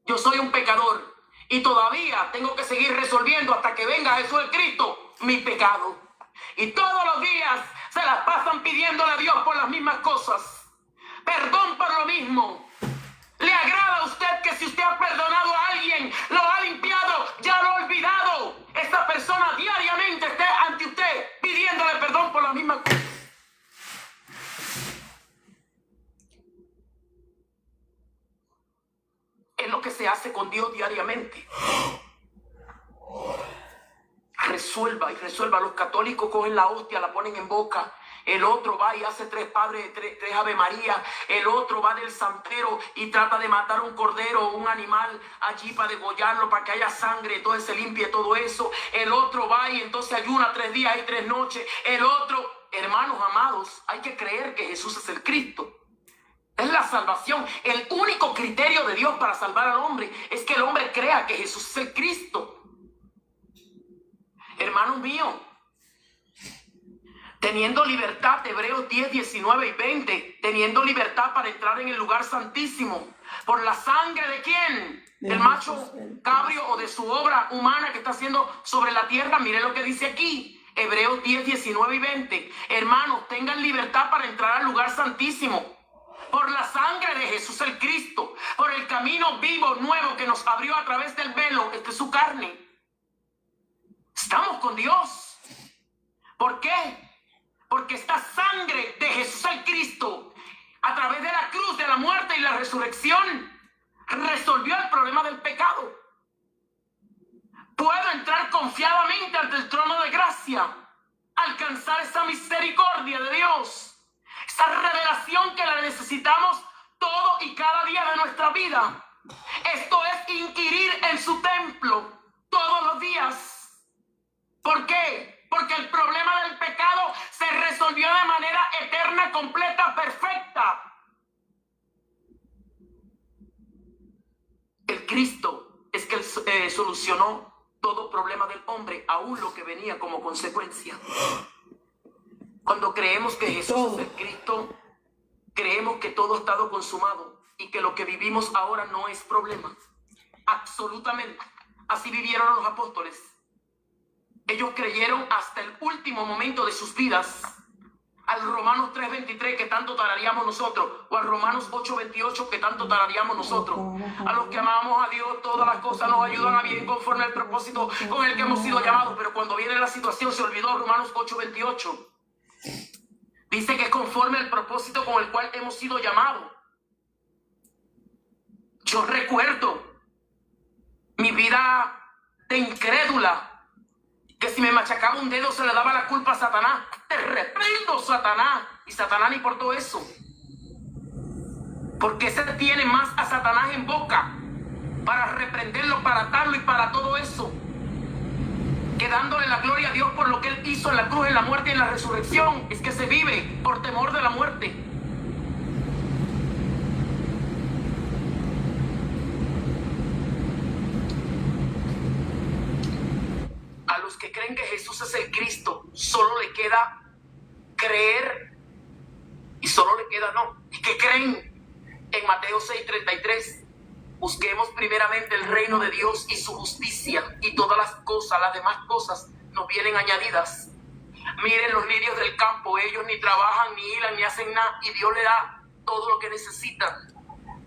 yo soy un pecador y todavía tengo que seguir resolviendo hasta que venga Jesús el Cristo mi pecado. Y todos los días se las pasan pidiéndole a Dios por las mismas cosas, perdón por lo mismo. ¿Le agrada a usted que si usted ha perdonado a alguien, lo ha limpiado, ya lo ha olvidado, esta persona diariamente esté ante usted pidiéndole perdón por las mismas cosas? Es lo que se hace con Dios diariamente. Resuelva y resuelva. Los católicos cogen la hostia, la ponen en boca El otro va y hace tres Ave María. El otro va del santero y trata de matar un cordero o un animal allí para degollarlo, para que haya sangre, entonces se limpie todo eso. El otro va y entonces ayuna 3 días y 3 noches. El otro, hermanos amados, hay que creer que Jesús es el Cristo. Es la salvación. El único criterio de Dios para salvar al hombre es que el hombre crea que Jesús es el Cristo. Hermanos míos, teniendo libertad, Hebreos 10, 19 y 20, teniendo libertad para entrar en el lugar santísimo, por la sangre ¿de quién? Del macho cabrio o de su obra humana que está haciendo sobre la tierra. Mire lo que dice aquí, Hebreos 10, 19 y 20. Hermanos, tengan libertad para entrar al lugar santísimo, por la sangre de Jesús el Cristo, por el camino vivo, nuevo que nos abrió a través del velo, este es su carne. Estamos con Dios. ¿Por qué? Porque esta sangre de Jesús el Cristo, a través de la cruz, de la muerte y la resurrección, resolvió el problema del pecado. Puedo entrar confiadamente ante el trono de gracia, alcanzar esa misericordia de Dios, esa revelación que la necesitamos todo y cada día de nuestra vida. Esto es inquirir en su templo todos los días. ¿Por qué? Porque el problema del pecado se resolvió de manera eterna, completa, perfecta. El Cristo es que solucionó todo problema del hombre, aún lo que venía como consecuencia. Cuando creemos que Jesús es el Cristo, creemos que todo ha estado consumado y que lo que vivimos ahora no es problema. Absolutamente. Así vivieron los apóstoles. Ellos creyeron hasta el último momento de sus vidas al Romanos 3:23 que tanto tararíamos nosotros, o al Romanos 8:28 que tanto tararíamos nosotros. A los que amamos a Dios, todas las cosas nos ayudan a bien conforme al propósito con el que hemos sido llamados. Pero cuando viene la situación se olvidó Romanos 8:28. Dice que es conforme al propósito con el cual hemos sido llamados. Yo recuerdo mi vida de incrédula, que si me machacaba un dedo se le daba la culpa a Satanás. Te reprendo, Satanás. Y Satanás ni por todo eso. Porque se tiene más a Satanás en boca para reprenderlo, para atarlo y para todo eso, que dándole la gloria a Dios por lo que Él hizo en la cruz, en la muerte y en la resurrección. Es que se vive por temor de la muerte. A los que creen que Jesús es el Cristo, solo le queda creer y solo le queda no. ¿Y qué creen? En Mateo 6:33, busquemos primeramente el reino de Dios y su justicia, y todas las cosas, las demás cosas, nos vienen añadidas. Miren los lirios del campo, ellos ni trabajan, ni hilan, ni hacen nada, y Dios le da todo lo que necesitan.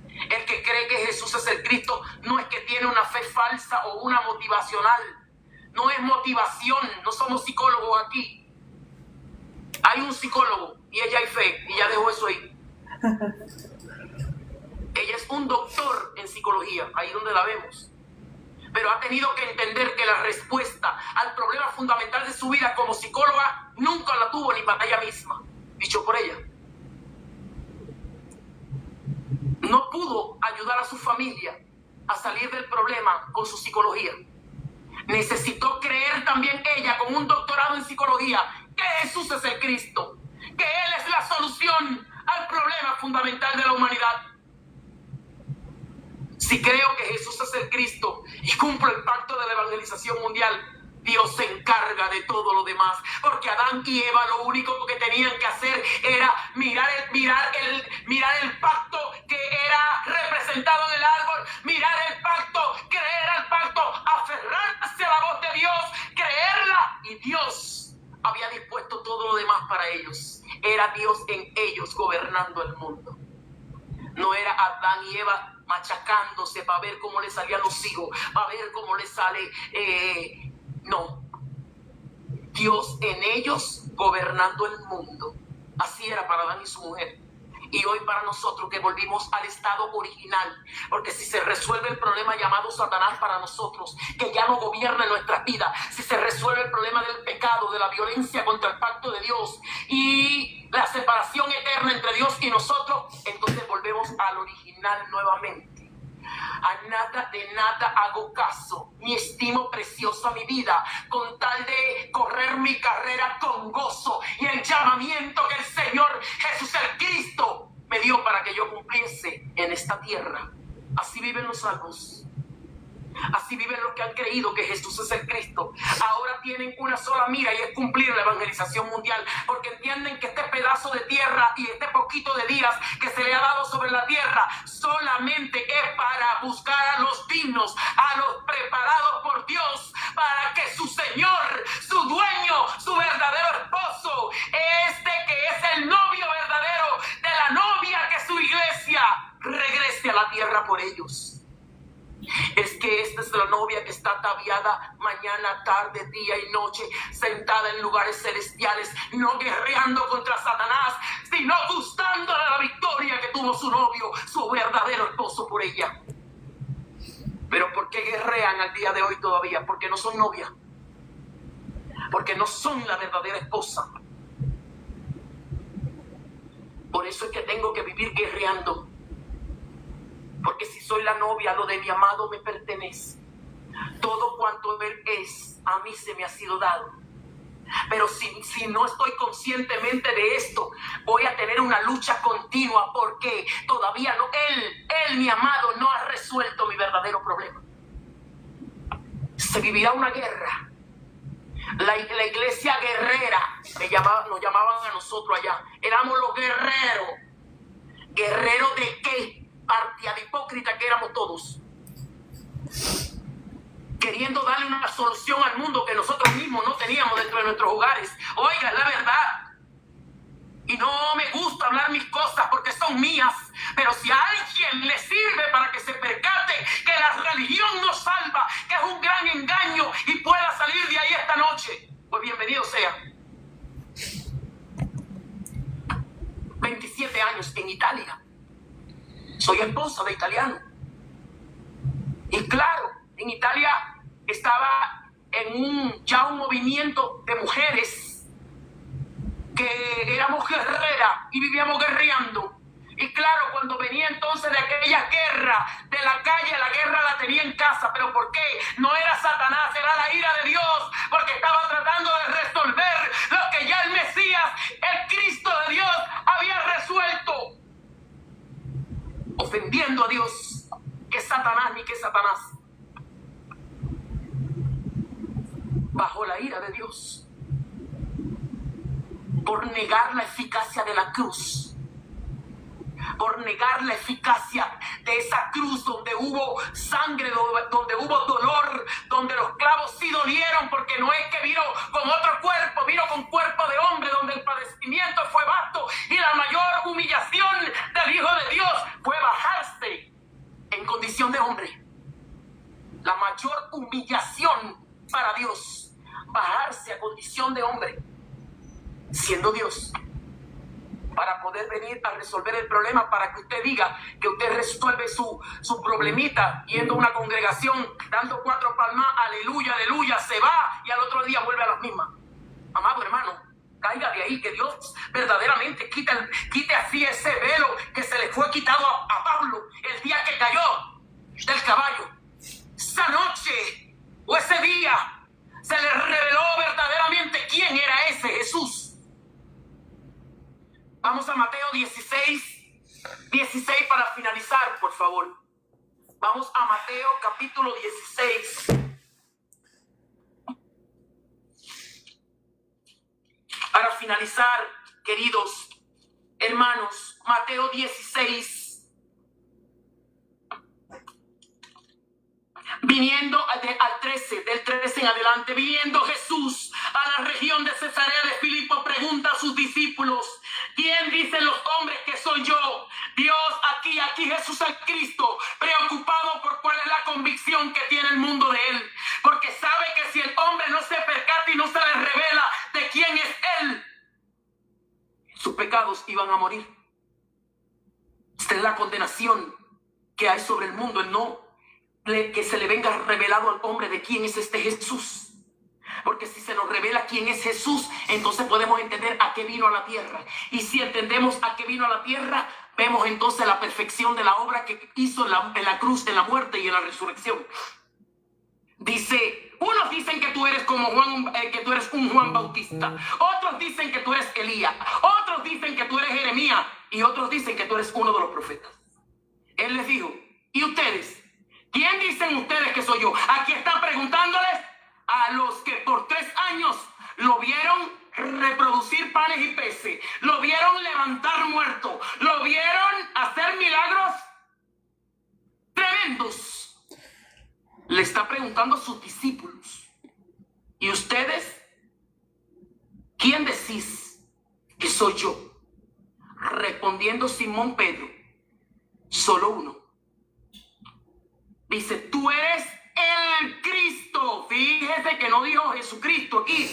El que cree que Jesús es el Cristo no es que tiene una fe falsa o una motivacional. No es motivación, no somos psicólogos aquí. Hay un psicólogo y ella hay fe, y ya dejó eso ahí. Ella es un doctor en psicología, ahí donde la vemos. Pero ha tenido que entender que la respuesta al problema fundamental de su vida como psicóloga nunca la tuvo ni para ella misma, dicho por ella. No pudo ayudar a su familia a salir del problema con su psicología. Necesitó creer también ella, con un doctorado en psicología, que Jesús es el Cristo, que Él es la solución al problema fundamental de la humanidad. Si creo que Jesús es el Cristo y cumplo el pacto de la evangelización mundial, Dios se encarga de todo lo demás, porque Adán y Eva lo único que tenían que hacer era mirar el pacto que era representado en el árbol, mirar el pacto, creer al pacto, aferrarse a la voz de Dios, creerla, y Dios había dispuesto todo lo demás para ellos. Era Dios en ellos gobernando el mundo. No era Adán y Eva machacándose para ver cómo le salían los hijos, para ver cómo le sale... No, Dios en ellos gobernando el mundo. Así era para Adán y su mujer. Y hoy para nosotros que volvimos al estado original, porque si se resuelve el problema llamado Satanás para nosotros, que ya no gobierna nuestras vidas, si se resuelve el problema del pecado, de la violencia contra el pacto de Dios y Dios y nosotros, entonces volvemos al original nuevamente. De nada hago caso, ni estimo preciosa mi vida, con tal de correr mi carrera con gozo y el llamamiento que el Señor Jesús el Cristo me dio para que yo cumpliese en esta tierra. Así viven los salvos. Así viven los que han creído que Jesús es el Cristo. Ahora tienen una sola mira y es cumplir la evangelización mundial, porque entienden que este pedazo de tierra y este poquito de días que se le ha dado sobre la tierra solamente es para buscar a los dignos, a los preparados por Dios, para que su Señor, su dueño, su verdadero esposo, este que es el novio verdadero de la novia que es su iglesia, regrese a la tierra por ellos. Es que esta es la novia que está ataviada mañana, tarde, día y noche, sentada en lugares celestiales, no guerreando contra Satanás, sino gustándole la victoria que tuvo su novio, su verdadero esposo por ella. Pero ¿por qué guerrean al día de hoy todavía? Porque no son novia, porque no son la verdadera esposa. Por eso es que tengo que vivir guerreando. Porque si soy la novia, lo de mi amado me pertenece. Todo cuanto Él es, a mí se me ha sido dado. Pero si no estoy conscientemente de esto, voy a tener una lucha continua, porque todavía no, Él, mi amado, no ha resuelto mi verdadero problema. Se vivirá una guerra. La iglesia guerrera, nos llamaban a nosotros allá. Éramos los guerreros. ¿Guerreros de qué? Partida de hipócrita que éramos todos, queriendo darle una solución al mundo que nosotros mismos no teníamos dentro de nuestros hogares. Oiga, la verdad, y no me gusta hablar mis cosas porque son mías, pero si a alguien le sirve para que se percate que la religión no salva, que es un gran engaño y pueda salir de ahí esta noche, pues bienvenido sea. 27 años en Italia. Soy esposa de italiano. Y claro, en Italia estaba en ya un movimiento de mujeres que éramos guerreras y vivíamos guerreando. Y claro, cuando venía entonces de aquella guerra de la calle, la guerra la tenía en casa. ¿Pero por qué? No era Satanás, era la ira de Dios, porque estaba tratando de resolver lo que ya el Mesías, el Cristo de Dios, había resuelto. Ofendiendo a Dios, que es Satanás ni que es Satanás. Bajo la ira de Dios, por negar la eficacia de la cruz, por negar la eficacia de esa cruz donde hubo sangre, donde hubo dolor, donde los clavos sí dolieron, porque no es que vino con otro cuerpo, vino con cuerpo de hombre, donde el padecimiento fue vasto y la mayor humillación del Hijo de Dios fue bajarse en condición de hombre. La mayor humillación para Dios, bajarse a condición de hombre, siendo Dios, para poder venir a resolver el problema, para que usted diga que usted resuelve su problemita yendo a una congregación, dando 4 palmas, aleluya, aleluya, se va y al otro día vuelve a las mismas. Amado hermano, caiga de ahí, que Dios verdaderamente quite así ese velo que se le fue quitado a Pablo el día que cayó del caballo. Esa noche o ese día se le reveló verdaderamente quién era ese Jesús. Vamos a Mateo 16 para finalizar, por favor. Vamos a Mateo capítulo 16. Para finalizar, queridos hermanos, Mateo 16. Viniendo al 13, del 13 en adelante, viniendo Jesús a la región de Cesarea de Filipo, pregunta a sus discípulos: ¿quién dicen los hombres que soy yo? Dios, aquí Jesús el Cristo, preocupado por cuál es la convicción que tiene el mundo de él, porque sabe que si el hombre no se percata y no se le revela de quién es él, sus pecados iban a morir. Esta es la condenación que hay sobre el mundo, el no que se le venga revelado al hombre de quién es este Jesús. Porque si se nos revela quién es Jesús, entonces podemos entender a qué vino a la tierra. Y si entendemos a qué vino a la tierra, vemos entonces la perfección de la obra que hizo en la cruz, en la muerte y en la resurrección. Dice, unos dicen que tú eres como Juan, que tú eres un Juan Bautista. Otros dicen que tú eres Elías. Otros dicen que tú eres Jeremías. Y otros dicen que tú eres uno de los profetas. Él les dijo, ¿y ustedes? ¿Quién dicen ustedes que soy yo? Aquí está preguntándoles a los que por 3 años lo vieron reproducir panes y peces, lo vieron levantar muertos, lo vieron hacer milagros tremendos. Le está preguntando a sus discípulos, ¿y ustedes? ¿Quién decís que soy yo? Respondiendo Simón Pedro, solo uno. Dice, tú eres el Cristo. Fíjese que no dijo Jesucristo aquí.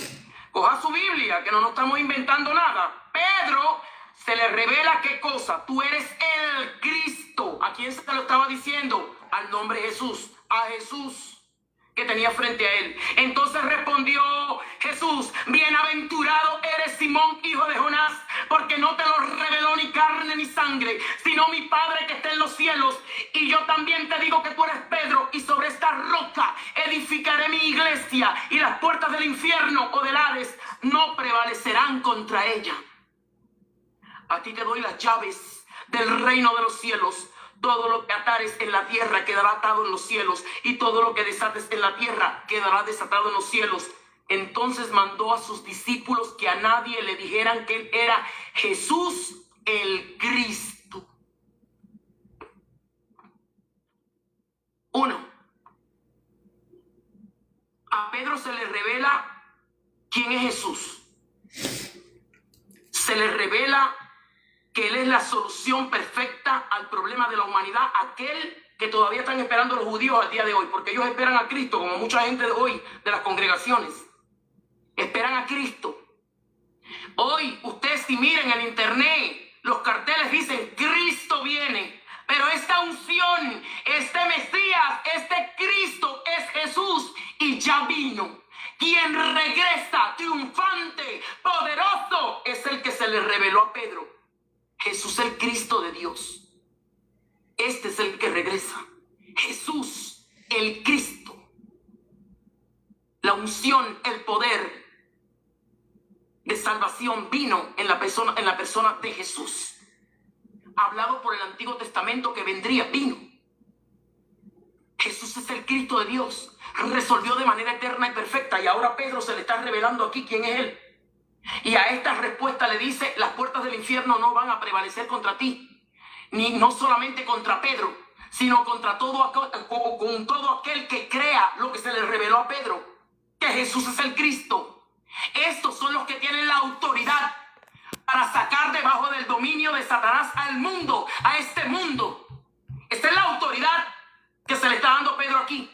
Coja su Biblia, que no nos estamos inventando nada. Pedro se le revela qué cosa. Tú eres el Cristo. ¿A quién se lo estaba diciendo? Al nombre de Jesús. A Jesús que tenía frente a él. Entonces respondió Jesús, bienaventurado eres Simón, hijo de Jonás, porque no te lo reveló ni carne ni sangre, sino mi Padre que está en los cielos. Y yo también te digo que tú eres Pedro, y sobre esta roca edificaré mi iglesia, y las puertas del infierno o del Hades no prevalecerán contra ella. A ti te doy las llaves del reino de los cielos. Todo lo que atares en la tierra quedará atado en los cielos, y todo lo que desates en la tierra quedará desatado en los cielos. Entonces mandó a sus discípulos que a nadie le dijeran que él era Jesús el Cristo. 1. A Pedro se le revela quién es Jesús. Se le revela que Él es la solución perfecta al problema de la humanidad, aquel que todavía están esperando los judíos al día de hoy, porque ellos esperan a Cristo, como mucha gente de hoy de las congregaciones. Esperan a Cristo. Hoy, ustedes si miren en internet, los carteles dicen, Cristo viene. Pero esta unción, este Mesías, este Cristo es Jesús y ya vino. Quien regresa triunfante, poderoso, es el que se le reveló a Pedro. Jesús el Cristo de Dios. Este es el que regresa. Jesús el Cristo. La unción, el poder de salvación vino en la persona de Jesús. Hablado por el Antiguo Testamento que vendría, vino. Jesús es el Cristo de Dios. Resolvió de manera eterna y perfecta. Y ahora Pedro se le está revelando aquí quién es Él. Y a esta respuesta le dice, las puertas del infierno no van a prevalecer contra ti. Ni no solamente contra Pedro, sino contra todo aquel que crea lo que se le reveló a Pedro, que Jesús es el Cristo. Estos son los que tienen la autoridad para sacar debajo del dominio de Satanás al mundo, a este mundo. Esta es la autoridad que se le está dando a Pedro aquí.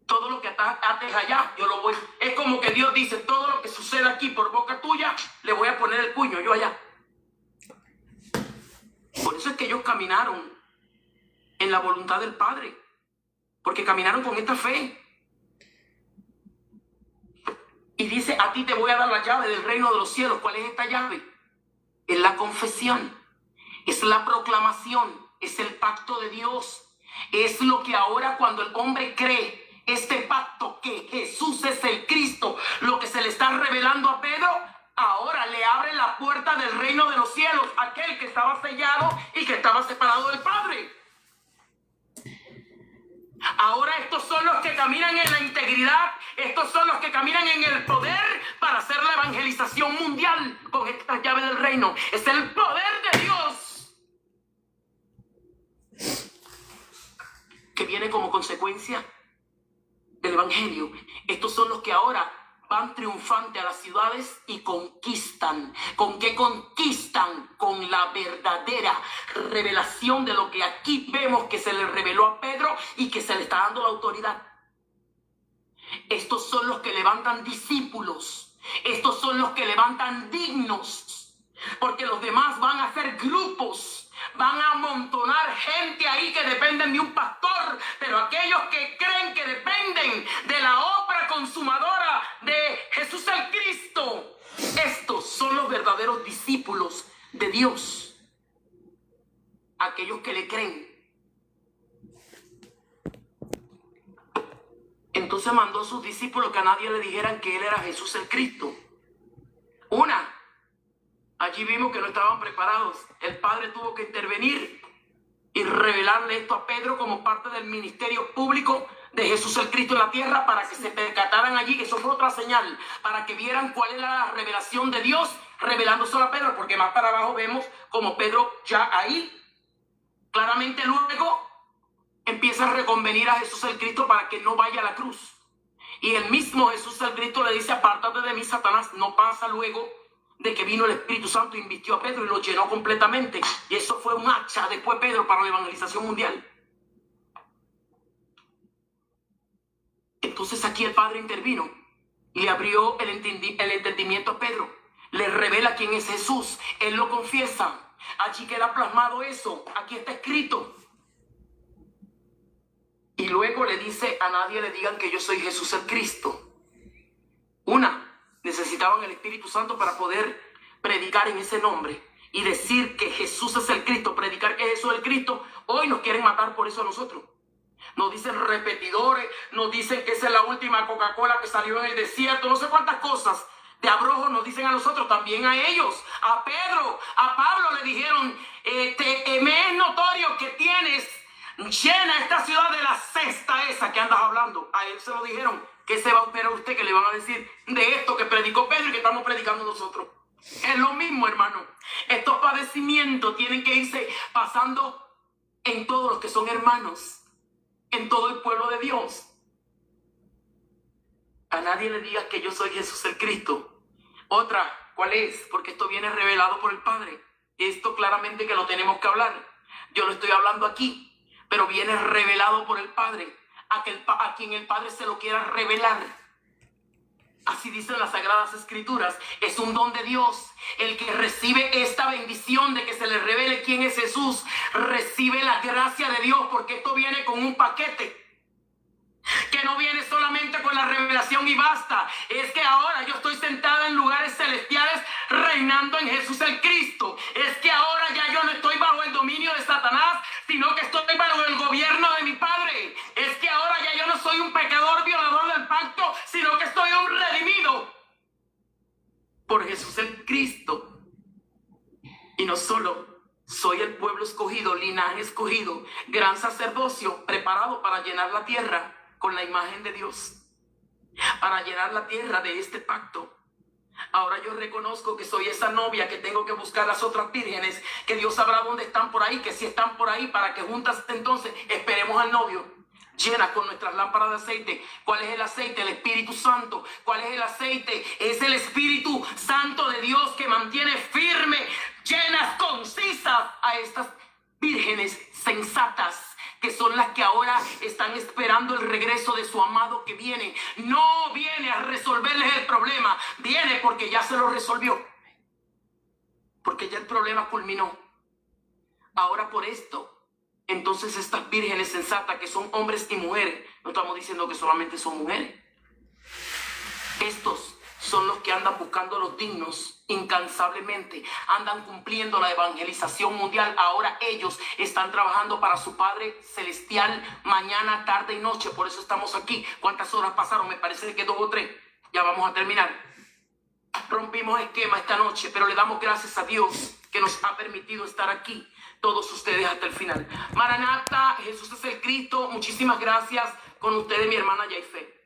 Todo lo que ates allá, yo lo voy. Es como que Dios dice, todo lo que suceda aquí por boca tuya, le voy a poner el puño yo allá. Por eso es que ellos caminaron en la voluntad del Padre, porque caminaron con esta fe. Y dice, a ti te voy a dar la llave del reino de los cielos. ¿Cuál es esta llave? Es la confesión, es la proclamación, es el pacto de Dios. Es lo que ahora cuando el hombre cree, este pacto que Jesús es el Cristo, lo que se le está revelando a Pedro, ahora le abre la puerta del reino de los cielos, aquel que estaba sellado y que estaba separado del Padre. Ahora estos son los que caminan en la integridad, estos son los que caminan en el poder para hacer la evangelización mundial con esta llave del reino. Es el poder de Dios que viene como consecuencia del evangelio. Estos son los que ahora van triunfantes a las ciudades y conquistan. ¿Con qué conquistan? Con la verdadera revelación de lo que aquí vemos que se le reveló a Pedro y que se le está dando la autoridad. Estos son los que levantan discípulos. Estos son los que levantan dignos. Porque los demás van a ser grupos, van a amontonar gente ahí que dependen de un pastor, pero aquellos que creen que dependen de la obra consumadora de Jesús el Cristo, estos son los verdaderos discípulos de Dios, aquellos que le creen. Entonces mandó a sus discípulos que a nadie le dijeran que él era Jesús el Cristo. Allí vimos que no estaban preparados. El Padre tuvo que intervenir y revelarle esto a Pedro como parte del ministerio público de Jesús el Cristo en la tierra, para que se percataran allí. Eso fue otra señal, para que vieran cuál era la revelación de Dios, revelándoselo a Pedro, porque más para abajo vemos como Pedro ya ahí claramente luego empieza a reconvenir a Jesús el Cristo para que no vaya a la cruz. Y el mismo Jesús el Cristo le dice: apártate de mí, Satanás. No pasa luego de que vino el Espíritu Santo, invistió a Pedro y lo llenó completamente. Y eso fue un hacha después Pedro para la evangelización mundial. Entonces aquí el Padre intervino y le abrió el entendimiento a Pedro. Le revela quién es Jesús. Él lo confiesa. Allí queda plasmado eso. Aquí está escrito. Y luego le dice: a nadie le digan que yo soy Jesús el Cristo. Necesitaban el Espíritu Santo para poder predicar en ese nombre y decir que Jesús es el Cristo, predicar que Jesús es el Cristo. Hoy nos quieren matar por eso a nosotros. Nos dicen repetidores, nos dicen que esa es la última Coca-Cola que salió en el desierto, no sé cuántas cosas de abrojo nos dicen a nosotros, también a ellos, a Pedro, a Pablo le dijeron: me es notorio que tienes llena esta ciudad de la cesta esa que andas hablando. A él se lo dijeron: ¿qué se va a esperar usted que le van a decir de esto que predicó Pedro y que estamos predicando nosotros? Es lo mismo, hermano. Estos padecimientos tienen que irse pasando en todos los que son hermanos, en todo el pueblo de Dios. A nadie le digas que yo soy Jesús el Cristo. Otra, ¿cuál es? Porque esto viene revelado por el Padre. Esto claramente que lo tenemos que hablar. Yo lo estoy hablando aquí, pero viene revelado por el Padre, a quien el Padre se lo quiera revelar. Así dicen las Sagradas Escrituras. Es un don de Dios. El que recibe esta bendición de que se le revele quién es Jesús, recibe la gracia de Dios, porque esto viene con un paquete. Que no viene solamente con la revelación y basta. Es que ahora yo estoy sentada en lugares celestiales reinando en Jesús el Cristo. Es que ahora ya yo no estoy bajo el dominio de Satanás, sino que estoy bajo el gobierno de mi Padre. Es que ahora ya yo no soy un pecador violador del pacto, sino que estoy un redimido por Jesús el Cristo. Y no solo soy el pueblo escogido, linaje escogido, gran sacerdocio preparado para llenar la tierra con la imagen de Dios, para llenar la tierra de este pacto. Ahora yo reconozco que soy esa novia que tengo que buscar las otras vírgenes, que Dios sabrá dónde están por ahí, que si están por ahí, para que juntas entonces esperemos al novio, llenas con nuestras lámparas de aceite. ¿Cuál es el aceite? El Espíritu Santo. ¿Cuál es el aceite? Es el Espíritu Santo de Dios que mantiene firme, llenas, concisas a estas vírgenes sensatas, que son las que ahora están esperando el regreso de su amado que viene. No viene a resolverles el problema, viene porque ya se lo resolvió, porque ya el problema culminó. Ahora por esto, entonces estas vírgenes sensatas, que son hombres y mujeres, no estamos diciendo que solamente son mujeres, estos son los que andan buscando a los dignos incansablemente, andan cumpliendo la evangelización mundial. Ahora ellos están trabajando para su Padre Celestial mañana, tarde y noche. Por eso estamos aquí. ¿Cuántas horas pasaron? Me parece que 2 o 3. Ya vamos a terminar. Rompimos esquema esta noche, pero le damos gracias a Dios que nos ha permitido estar aquí, todos ustedes, hasta el final. Maranata, Jesús es el Cristo. Muchísimas gracias. Con ustedes, mi hermana Yaife.